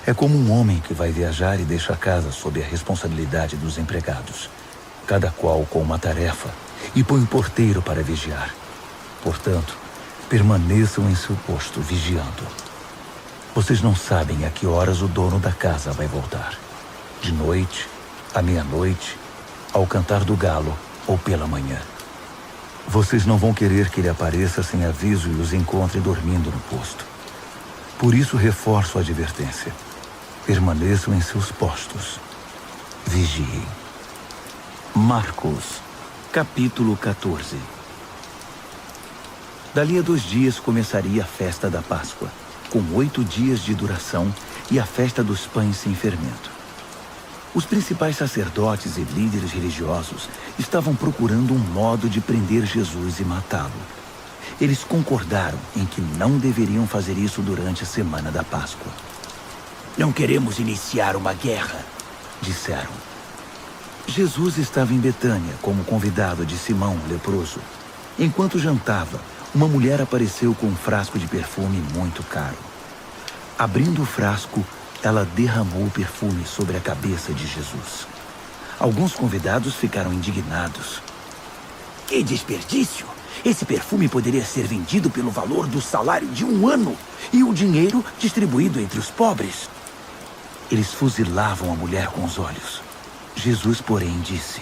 É como um homem que vai viajar e deixa a casa sob a responsabilidade dos empregados, cada qual com uma tarefa, e põe um porteiro para vigiar. Portanto, permaneçam em seu posto, vigiando. Vocês não sabem a que horas o dono da casa vai voltar. De noite, à meia-noite, ao cantar do galo ou pela manhã. Vocês não vão querer que ele apareça sem aviso e os encontre dormindo no posto. Por isso reforço a advertência. Permaneçam em seus postos. Vigiem. Marcos, capítulo 14. Dali a 2 dias começaria a festa da Páscoa, com 8 dias de duração, e a festa dos pães sem fermento. Os principais sacerdotes e líderes religiosos estavam procurando um modo de prender Jesus e matá-lo. Eles concordaram em que não deveriam fazer isso durante a semana da Páscoa. Não queremos iniciar uma guerra, disseram. Jesus estava em Betânia como convidado de Simão, o leproso. Enquanto jantava, uma mulher apareceu com um frasco de perfume muito caro. Abrindo o frasco, ela derramou o perfume sobre a cabeça de Jesus. Alguns convidados ficaram indignados. Que desperdício! Esse perfume poderia ser vendido pelo valor do salário de 1 ano e o dinheiro distribuído entre os pobres. Eles fuzilavam a mulher com os olhos. Jesus, porém, disse: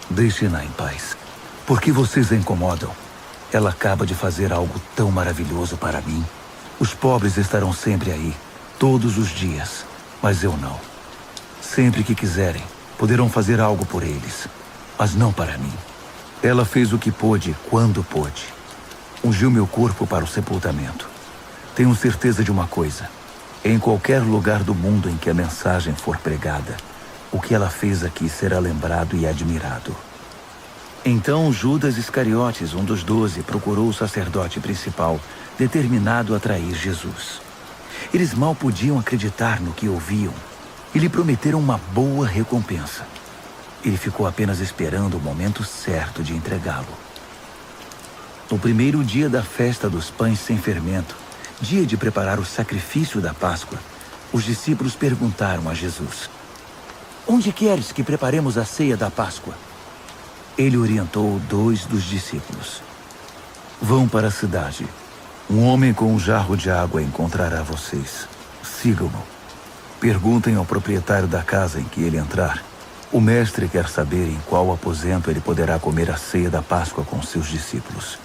Deixem-na em paz. Por que vocês a incomodam? Ela acaba de fazer algo tão maravilhoso para mim. Os pobres estarão sempre aí, todos os dias, mas eu não. Sempre que quiserem, poderão fazer algo por eles, mas não para mim. Ela fez o que pôde, quando pôde. Ungiu meu corpo para o sepultamento. Tenho certeza de uma coisa. Em qualquer lugar do mundo em que a mensagem for pregada, o que ela fez aqui será lembrado e admirado. Então Judas Iscariotes, um dos 12, procurou o sacerdote principal, determinado a trair Jesus. Eles mal podiam acreditar no que ouviam e lhe prometeram uma boa recompensa. Ele ficou apenas esperando o momento certo de entregá-lo. No primeiro dia da festa dos pães sem fermento, dia de preparar o sacrifício da Páscoa, os discípulos perguntaram a Jesus: Onde queres que preparemos a ceia da Páscoa? Ele orientou 2 dos discípulos. Vão para a cidade. Um homem com um jarro de água encontrará vocês. Sigam-no. Perguntem ao proprietário da casa em que ele entrar. O mestre quer saber em qual aposento ele poderá comer a ceia da Páscoa com seus discípulos.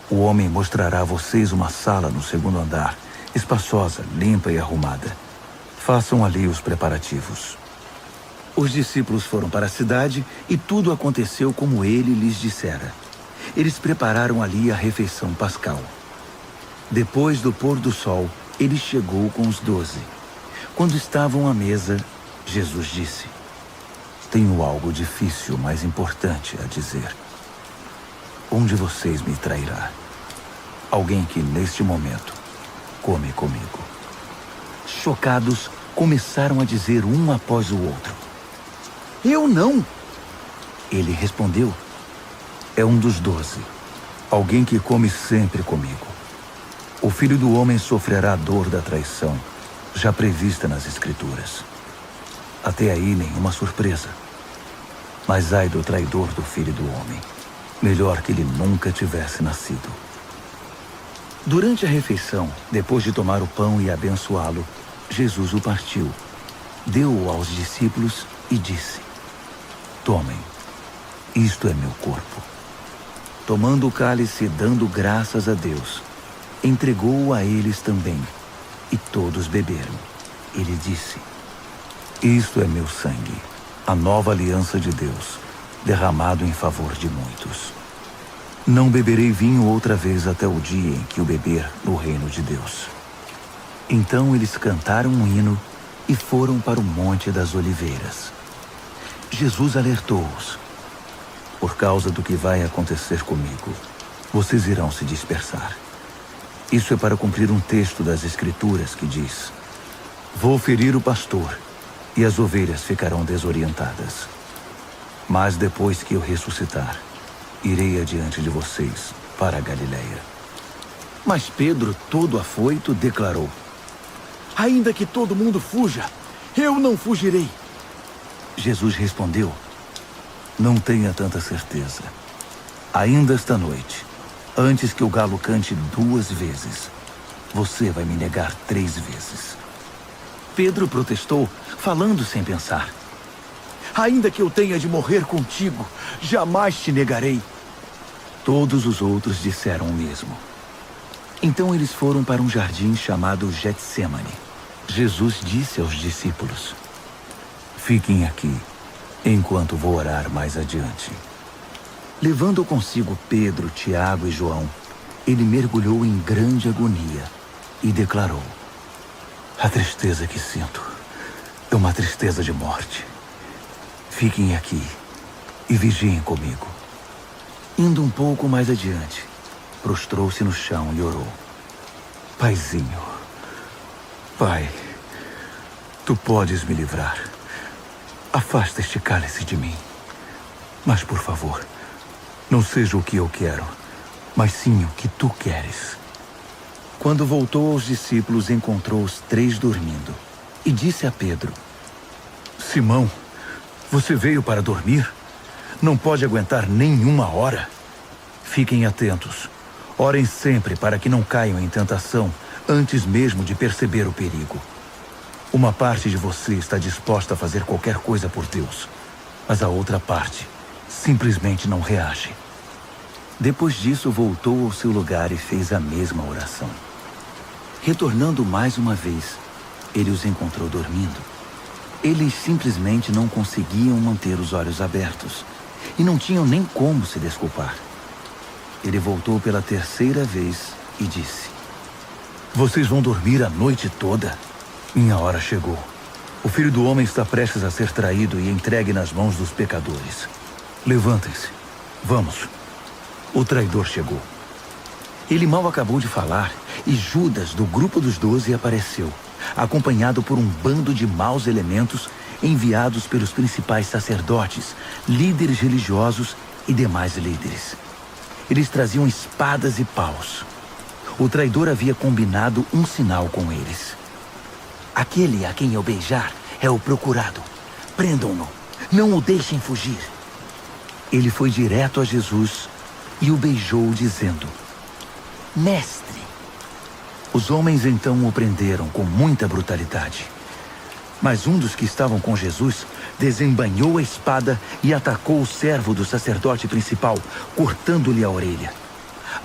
O homem mostrará a vocês uma sala no 2º andar, espaçosa, limpa e arrumada. Façam ali os preparativos. Os discípulos foram para a cidade e tudo aconteceu como ele lhes dissera. Eles prepararam ali a refeição pascal. Depois do pôr do sol, ele chegou com os 12. Quando estavam à mesa, Jesus disse: Tenho algo difícil, mas importante a dizer. Um de vocês me trairá. Alguém que, neste momento, come comigo. Chocados, começaram a dizer um após o outro: Eu não! Ele respondeu: É um dos 12. Alguém que come sempre comigo. O Filho do Homem sofrerá a dor da traição, já prevista nas Escrituras. Até aí, nenhuma surpresa. Mas ai do traidor do Filho do Homem. Melhor que ele nunca tivesse nascido. Durante a refeição, depois de tomar o pão e abençoá-lo, Jesus o partiu, deu-o aos discípulos e disse: Tomem, isto é meu corpo. Tomando o cálice e dando graças a Deus, entregou-o a eles também, e todos beberam. Ele disse: Isto é meu sangue, a nova aliança de Deus, derramado em favor de muitos. Não beberei vinho outra vez até o dia em que o beber no reino de Deus. Então eles cantaram um hino e foram para o Monte das Oliveiras. Jesus alertou-os: Por causa do que vai acontecer comigo, vocês irão se dispersar. Isso é para cumprir um texto das Escrituras que diz: Vou ferir o pastor, e as ovelhas ficarão desorientadas. Mas depois que eu ressuscitar, irei adiante de vocês para a Galileia. Mas Pedro, todo afoito, declarou: Ainda que todo mundo fuja, eu não fugirei. Jesus respondeu: Não tenha tanta certeza. Ainda esta noite, antes que o galo cante 2 vezes, você vai me negar 3 vezes. Pedro protestou, falando sem pensar: Ainda que eu tenha de morrer contigo, jamais te negarei. Todos os outros disseram o mesmo. Então eles foram para um jardim chamado Getsêmani. Jesus disse aos discípulos: Fiquem aqui, enquanto vou orar mais adiante. Levando consigo Pedro, Tiago e João, ele mergulhou em grande agonia e declarou: A tristeza que sinto é uma tristeza de morte. Fiquem aqui e vigiem comigo. Indo um pouco mais adiante, prostrou-se no chão e orou: Paizinho, Pai, tu podes me livrar. Afasta este cálice de mim. Mas, por favor, não seja o que eu quero, mas sim o que tu queres. Quando voltou aos discípulos, encontrou os 3 dormindo e disse a Pedro: Simão, você veio para dormir? Não pode aguentar nem 1 hora? Fiquem atentos. Orem sempre para que não caiam em tentação antes mesmo de perceber o perigo. Uma parte de você está disposta a fazer qualquer coisa por Deus, mas a outra parte simplesmente não reage. Depois disso, voltou ao seu lugar e fez a mesma oração. Retornando mais uma vez, ele os encontrou dormindo. Eles simplesmente não conseguiam manter os olhos abertos e não tinham nem como se desculpar. Ele voltou pela 3ª vez e disse: Vocês vão dormir a noite toda? Minha hora chegou. O Filho do Homem está prestes a ser traído e entregue nas mãos dos pecadores. Levantem-se. Vamos. O traidor chegou. Ele mal acabou de falar e Judas, do grupo dos 12, apareceu, acompanhado por um bando de maus elementos enviados pelos principais sacerdotes, líderes religiosos e demais líderes. Eles traziam espadas e paus. O traidor havia combinado um sinal com eles. Aquele a quem eu beijar é o procurado. Prendam-no. Não o deixem fugir. Ele foi direto a Jesus e o beijou, dizendo: Mestre. Os homens então o prenderam com muita brutalidade. Mas um dos que estavam com Jesus desembainhou a espada e atacou o servo do sacerdote principal, cortando-lhe a orelha.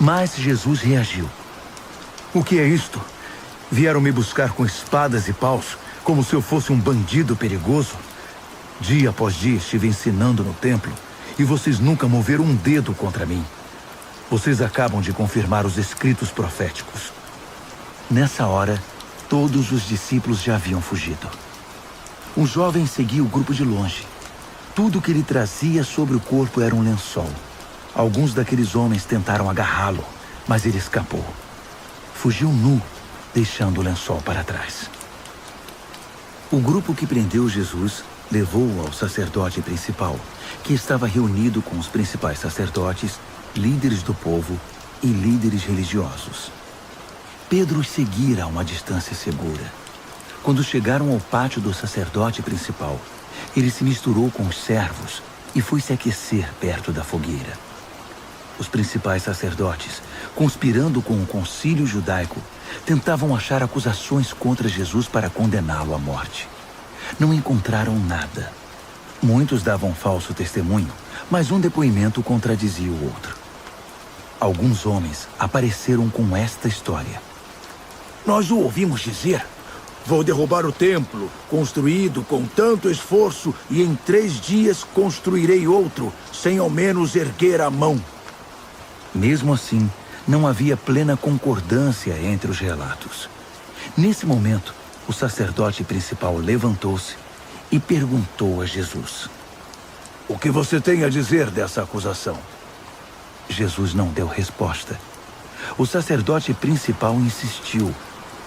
Mas Jesus reagiu. O que é isto? Vieram me buscar com espadas e paus, como se eu fosse um bandido perigoso? Dia após dia estive ensinando no templo, e vocês nunca moveram um dedo contra mim. Vocês acabam de confirmar os escritos proféticos. Nessa hora, Todos os discípulos já haviam fugido. Um jovem seguia o grupo de longe. Tudo que ele trazia sobre o corpo era um lençol. Alguns daqueles homens tentaram agarrá-lo, mas ele escapou. Fugiu nu, deixando o lençol para trás. O grupo que prendeu Jesus levou-o ao sacerdote principal, que estava reunido com os principais sacerdotes, líderes do povo e líderes religiosos. Pedro os seguira a uma distância segura. Quando chegaram ao pátio do sacerdote principal, ele se misturou com os servos e foi se aquecer perto da fogueira. Os principais sacerdotes, conspirando com o concílio judaico, tentavam achar acusações contra Jesus para condená-lo à morte. Não encontraram nada. Muitos davam falso testemunho, mas um depoimento contradizia o outro. Alguns homens apareceram com esta história. Nós o ouvimos dizer: vou derrubar o templo, construído com tanto esforço, e em 3 dias construirei outro, sem ao menos erguer a mão. Mesmo assim, não havia plena concordância entre os relatos. Nesse momento, o sacerdote principal levantou-se e perguntou a Jesus: O que você tem a dizer dessa acusação? Jesus não deu resposta. O sacerdote principal insistiu,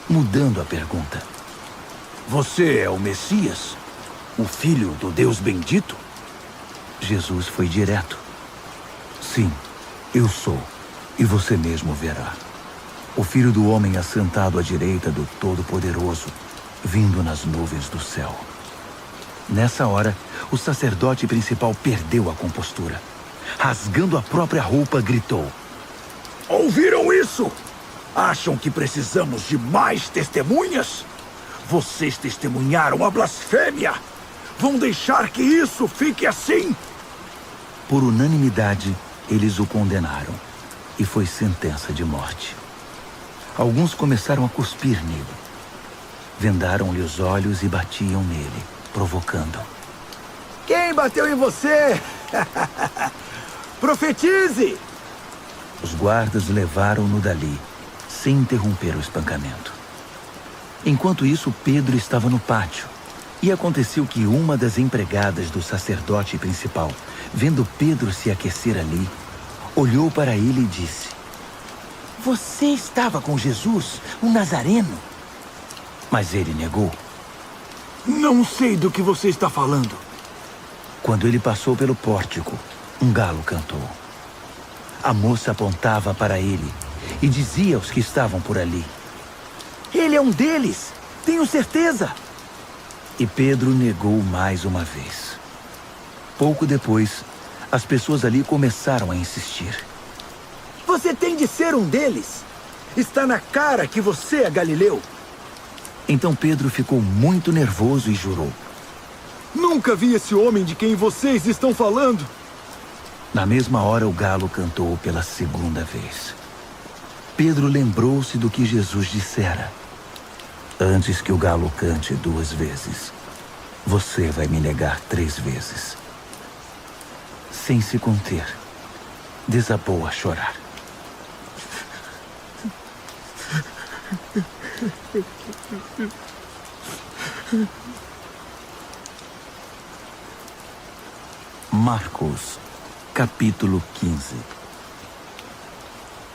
mudando a pergunta. Você é o Messias? O Filho do Deus bendito? Jesus foi direto. Sim, eu sou, e você mesmo verá. O Filho do Homem assentado à direita do Todo-Poderoso, vindo nas nuvens do céu. Nessa hora, o sacerdote principal perdeu a compostura. Rasgando a própria roupa, gritou: Ouviram isso? Acham que precisamos de mais testemunhas? Vocês testemunharam a blasfêmia! Vão deixar que isso fique assim? Por unanimidade, eles o condenaram, e foi sentença de morte. Alguns começaram a cuspir nele. Vendaram-lhe os olhos e batiam nele, provocando. Quem bateu em você? Profetize! Os guardas levaram-no dali, sem interromper o espancamento. Enquanto isso, Pedro estava no pátio. E aconteceu que uma das empregadas do sacerdote principal, vendo Pedro se aquecer ali, olhou para ele e disse: Você estava com Jesus, o Nazareno? Mas ele negou. Não sei do que você está falando. Quando ele passou pelo pórtico, um galo cantou. A moça apontava para ele e dizia aos que estavam por ali: Ele é um deles, tenho certeza. E Pedro negou mais uma vez. Pouco depois, as pessoas ali começaram a insistir. Você tem de ser um deles. Está na cara que você é Galileu. Então Pedro ficou muito nervoso e jurou: Nunca vi esse homem de quem vocês estão falando. Na mesma hora, o galo cantou pela segunda vez. Pedro lembrou-se do que Jesus dissera: Antes que o galo cante 2 vezes, você vai me negar 3 vezes. Sem se conter, desabou a chorar. Marcos, capítulo 15.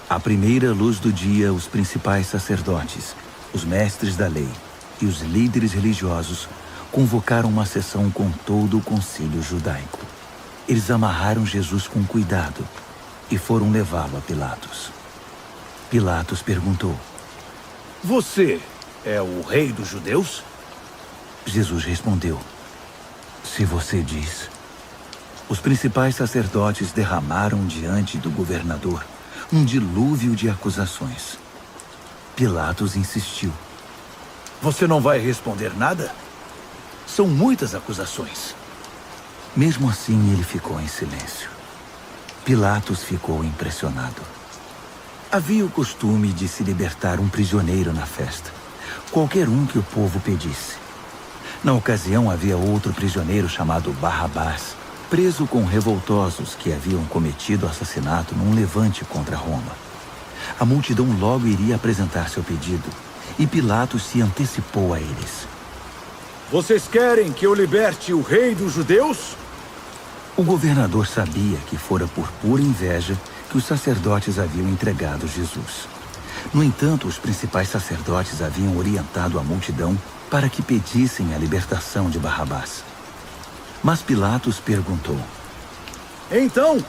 À primeira luz do dia, os principais sacerdotes, os mestres da lei e os líderes religiosos convocaram uma sessão com todo o concílio judaico. Eles amarraram Jesus com cuidado e foram levá-lo a Pilatos. Pilatos perguntou: Você é o rei dos judeus? Jesus respondeu: Se você diz. Os principais sacerdotes derramaram diante do governador um dilúvio de acusações. Pilatos insistiu: Você não vai responder nada? São muitas acusações. Mesmo assim, ele ficou em silêncio. Pilatos ficou impressionado. Havia o costume de se libertar um prisioneiro na festa, qualquer um que o povo pedisse. Na ocasião, havia outro prisioneiro chamado Barrabás, preso com revoltosos que haviam cometido assassinato num levante contra Roma. A multidão logo iria apresentar seu pedido, e Pilatos se antecipou a eles. Vocês querem que eu liberte o rei dos judeus? O governador sabia que fora por pura inveja que os sacerdotes haviam entregado Jesus. No entanto, os principais sacerdotes haviam orientado a multidão para que pedissem a libertação de Barrabás. Mas Pilatos perguntou: Então,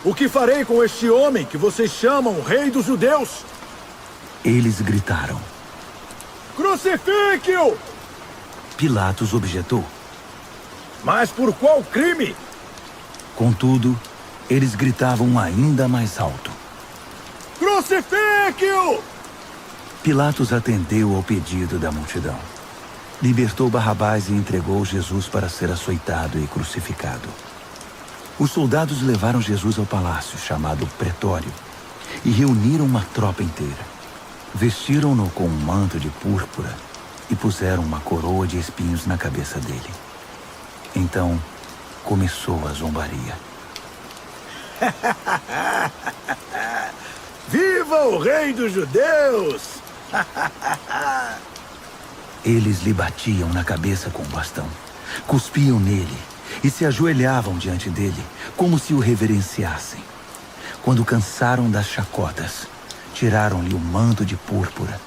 o que farei com este homem que vocês chamam rei dos judeus? Eles gritaram. Crucifique-o! Pilatos objetou. Mas por qual crime? Contudo, eles gritavam ainda mais alto. Crucifique-o! Pilatos atendeu ao pedido da multidão. Libertou Barrabás e entregou Jesus para ser açoitado e crucificado. Os soldados levaram Jesus ao palácio, chamado Pretório, e reuniram uma tropa inteira. Vestiram-no com um manto de púrpura e puseram uma coroa de espinhos na cabeça dele. Então, começou a zombaria. Viva o rei dos judeus! Eles lhe batiam na cabeça com um bastão, cuspiam nele e se ajoelhavam diante dele, como se o reverenciassem. Quando cansaram das chacotas, tiraram-lhe o manto de púrpura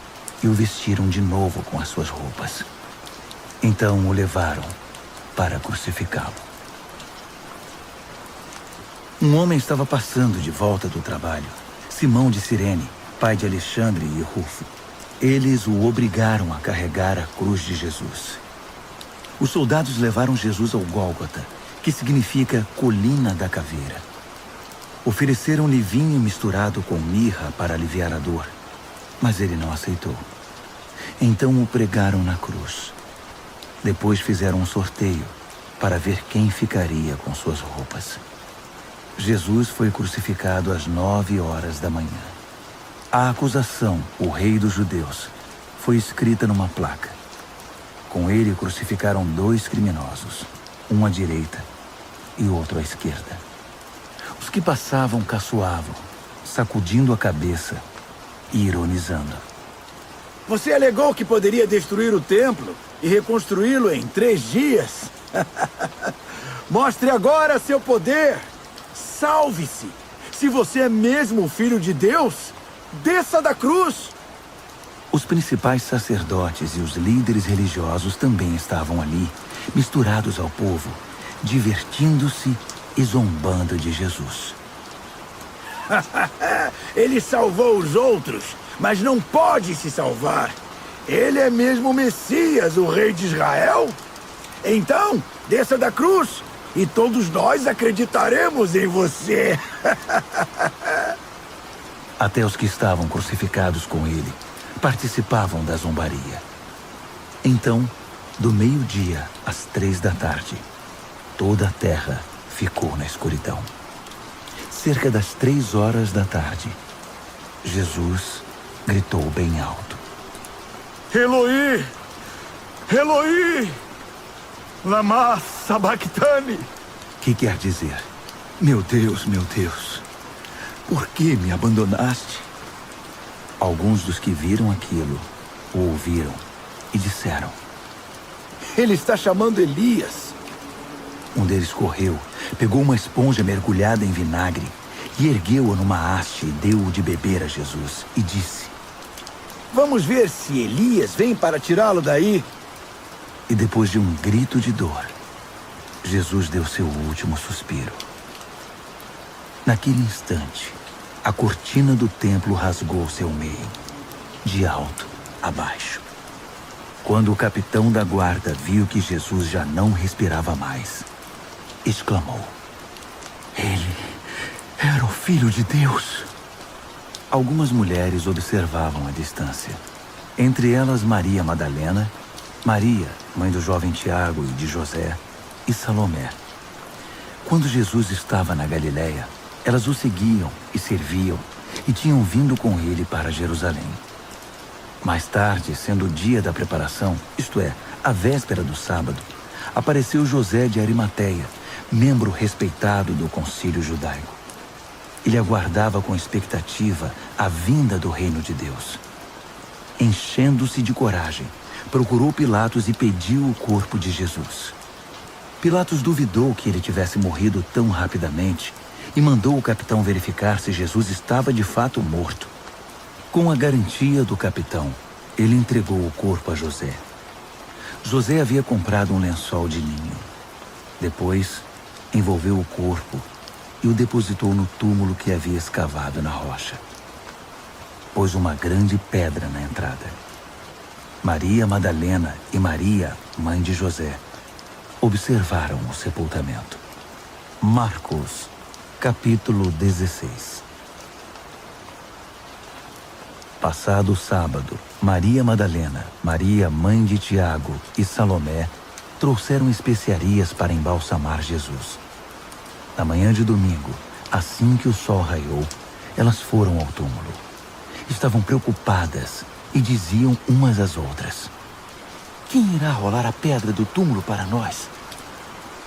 e o vestiram de novo com as suas roupas. Então o levaram para crucificá-lo. Um homem estava passando de volta do trabalho, Simão de Cirene, pai de Alexandre e Rufo. Eles o obrigaram a carregar a cruz de Jesus. Os soldados levaram Jesus ao Gólgota, que significa Colina da Caveira. Ofereceram-lhe vinho misturado com mirra para aliviar a dor, mas ele não aceitou. Então o pregaram na cruz. Depois fizeram um sorteio para ver quem ficaria com suas roupas. Jesus foi crucificado às 9h da manhã. A acusação, o rei dos judeus, foi escrita numa placa. Com ele crucificaram 2 criminosos, um à direita e outro à esquerda. Os que passavam caçoavam, sacudindo a cabeça e ironizando. Você alegou que poderia destruir o templo e reconstruí-lo em 3 dias. Mostre agora seu poder. Salve-se! Se você é mesmo o Filho de Deus, desça da cruz! Os principais sacerdotes e os líderes religiosos também estavam ali, misturados ao povo, divertindo-se e zombando de Jesus. Ele salvou os outros, mas não pode se salvar. Ele é mesmo o Messias, o rei de Israel? Então, desça da cruz e todos nós acreditaremos em você. Até os que estavam crucificados com ele participavam da zombaria. Então, do meio-dia às 3h, toda a terra ficou na escuridão. Cerca das 3h, Jesus gritou bem alto. Eloi! Eloi! Lama sabachthani! Que quer dizer: meu Deus, por que me abandonaste? Alguns dos que viram aquilo o ouviram e disseram: Ele está chamando Elias. Um deles correu, pegou uma esponja mergulhada em vinagre e ergueu-a numa haste e deu-o de beber a Jesus e disse: Vamos ver se Elias vem para tirá-lo daí. E depois de um grito de dor, Jesus deu seu último suspiro. Naquele instante, a cortina do templo rasgou-se ao meio, de alto a baixo. Quando o capitão da guarda viu que Jesus já não respirava mais, exclamou: Ele era o Filho de Deus. Algumas mulheres observavam à distância. Entre elas Maria Madalena, Maria, mãe do jovem Tiago e de José, e Salomé. Quando Jesus estava na Galileia, elas o seguiam e serviam e tinham vindo com ele para Jerusalém. Mais tarde, sendo o dia da preparação, isto é, a véspera do sábado, apareceu José de Arimateia, membro respeitado do concílio judaico. Ele aguardava com expectativa a vinda do reino de Deus. enchendo-se de coragem, procurou Pilatos e pediu o corpo de Jesus. Pilatos duvidou que ele tivesse morrido tão rapidamente e mandou o capitão verificar se Jesus estava de fato morto. Com a garantia do capitão, ele entregou o corpo a José. José havia comprado um lençol de linho. Depois, envolveu o corpo e o depositou no túmulo que havia escavado na rocha. Pôs uma grande pedra na entrada. Maria Madalena e Maria, mãe de José, observaram o sepultamento. Marcos, capítulo 16. Passado o sábado, Maria Madalena, Maria, mãe de Tiago e Salomé trouxeram especiarias para embalsamar Jesus. Na manhã de domingo, assim que o sol raiou, elas foram ao túmulo. Estavam preocupadas e diziam umas às outras: quem irá rolar a pedra do túmulo para nós?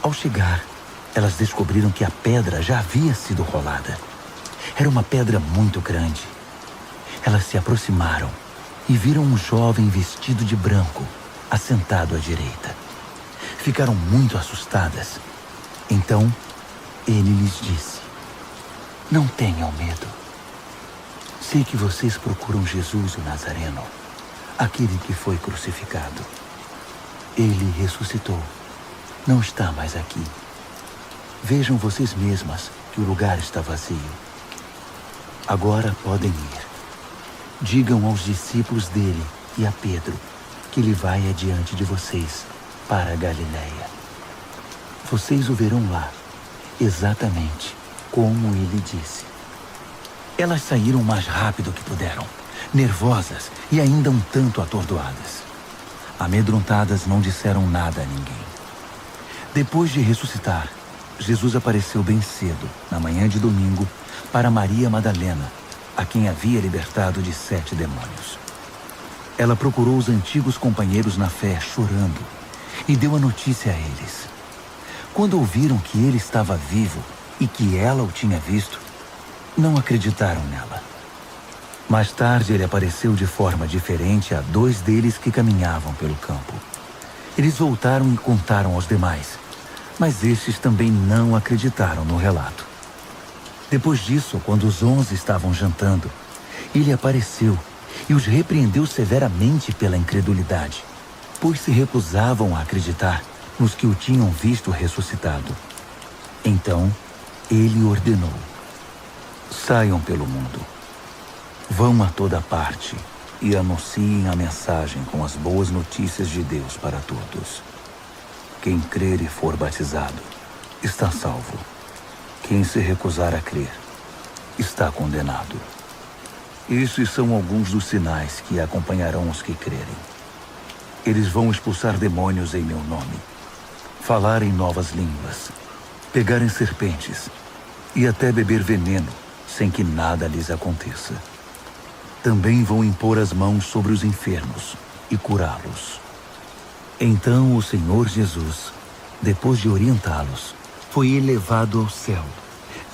Ao chegar, elas descobriram que a pedra já havia sido rolada. Era uma pedra muito grande. Elas se aproximaram e viram um jovem vestido de branco, assentado à direita. Ficaram muito assustadas. Então, ele lhes disse: não tenham medo. Sei que vocês procuram Jesus, o Nazareno, aquele que foi crucificado. Ele ressuscitou. Não está mais aqui. Vejam vocês mesmas que o lugar está vazio. Agora podem ir. Digam aos discípulos dele e a Pedro que ele vai adiante de vocês para a Galiléia. Vocês o verão lá, exatamente como ele disse. Elas saíram o mais rápido que puderam, nervosas e ainda um tanto atordoadas. Amedrontadas, não disseram nada a ninguém. Depois de ressuscitar, Jesus apareceu bem cedo, na manhã de domingo, para Maria Madalena, a quem havia libertado de 7 demônios. Ela procurou os antigos companheiros na fé, chorando, e deu a notícia a eles. Quando ouviram que ele estava vivo e que ela o tinha visto, não acreditaram nela. Mais tarde, ele apareceu de forma diferente a 2 deles que caminhavam pelo campo. Eles voltaram e contaram aos demais, mas estes também não acreditaram no relato. Depois disso, quando os 11 estavam jantando, ele apareceu e os repreendeu severamente pela incredulidade, pois se recusavam a acreditar nos que o tinham visto ressuscitado. Então, ele ordenou: saiam pelo mundo. Vão a toda parte e anunciem a mensagem com as boas notícias de Deus para todos. Quem crer e for batizado está salvo. Quem se recusar a crer está condenado. Esses são alguns dos sinais que acompanharão os que crerem. Eles vão expulsar demônios em meu nome, falar em novas línguas, pegar em serpentes e até beber veneno sem que nada lhes aconteça. Também vão impor as mãos sobre os enfermos e curá-los. Então o Senhor Jesus, depois de orientá-los, foi elevado ao céu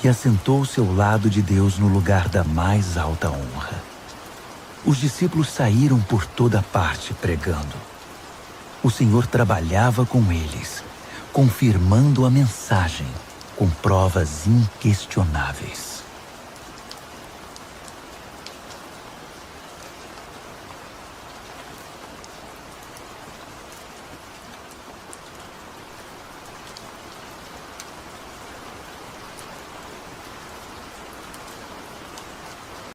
e assentou-se ao lado de Deus no lugar da mais alta honra. Os discípulos saíram por toda parte pregando. O Senhor trabalhava com eles, confirmando a mensagem com provas inquestionáveis.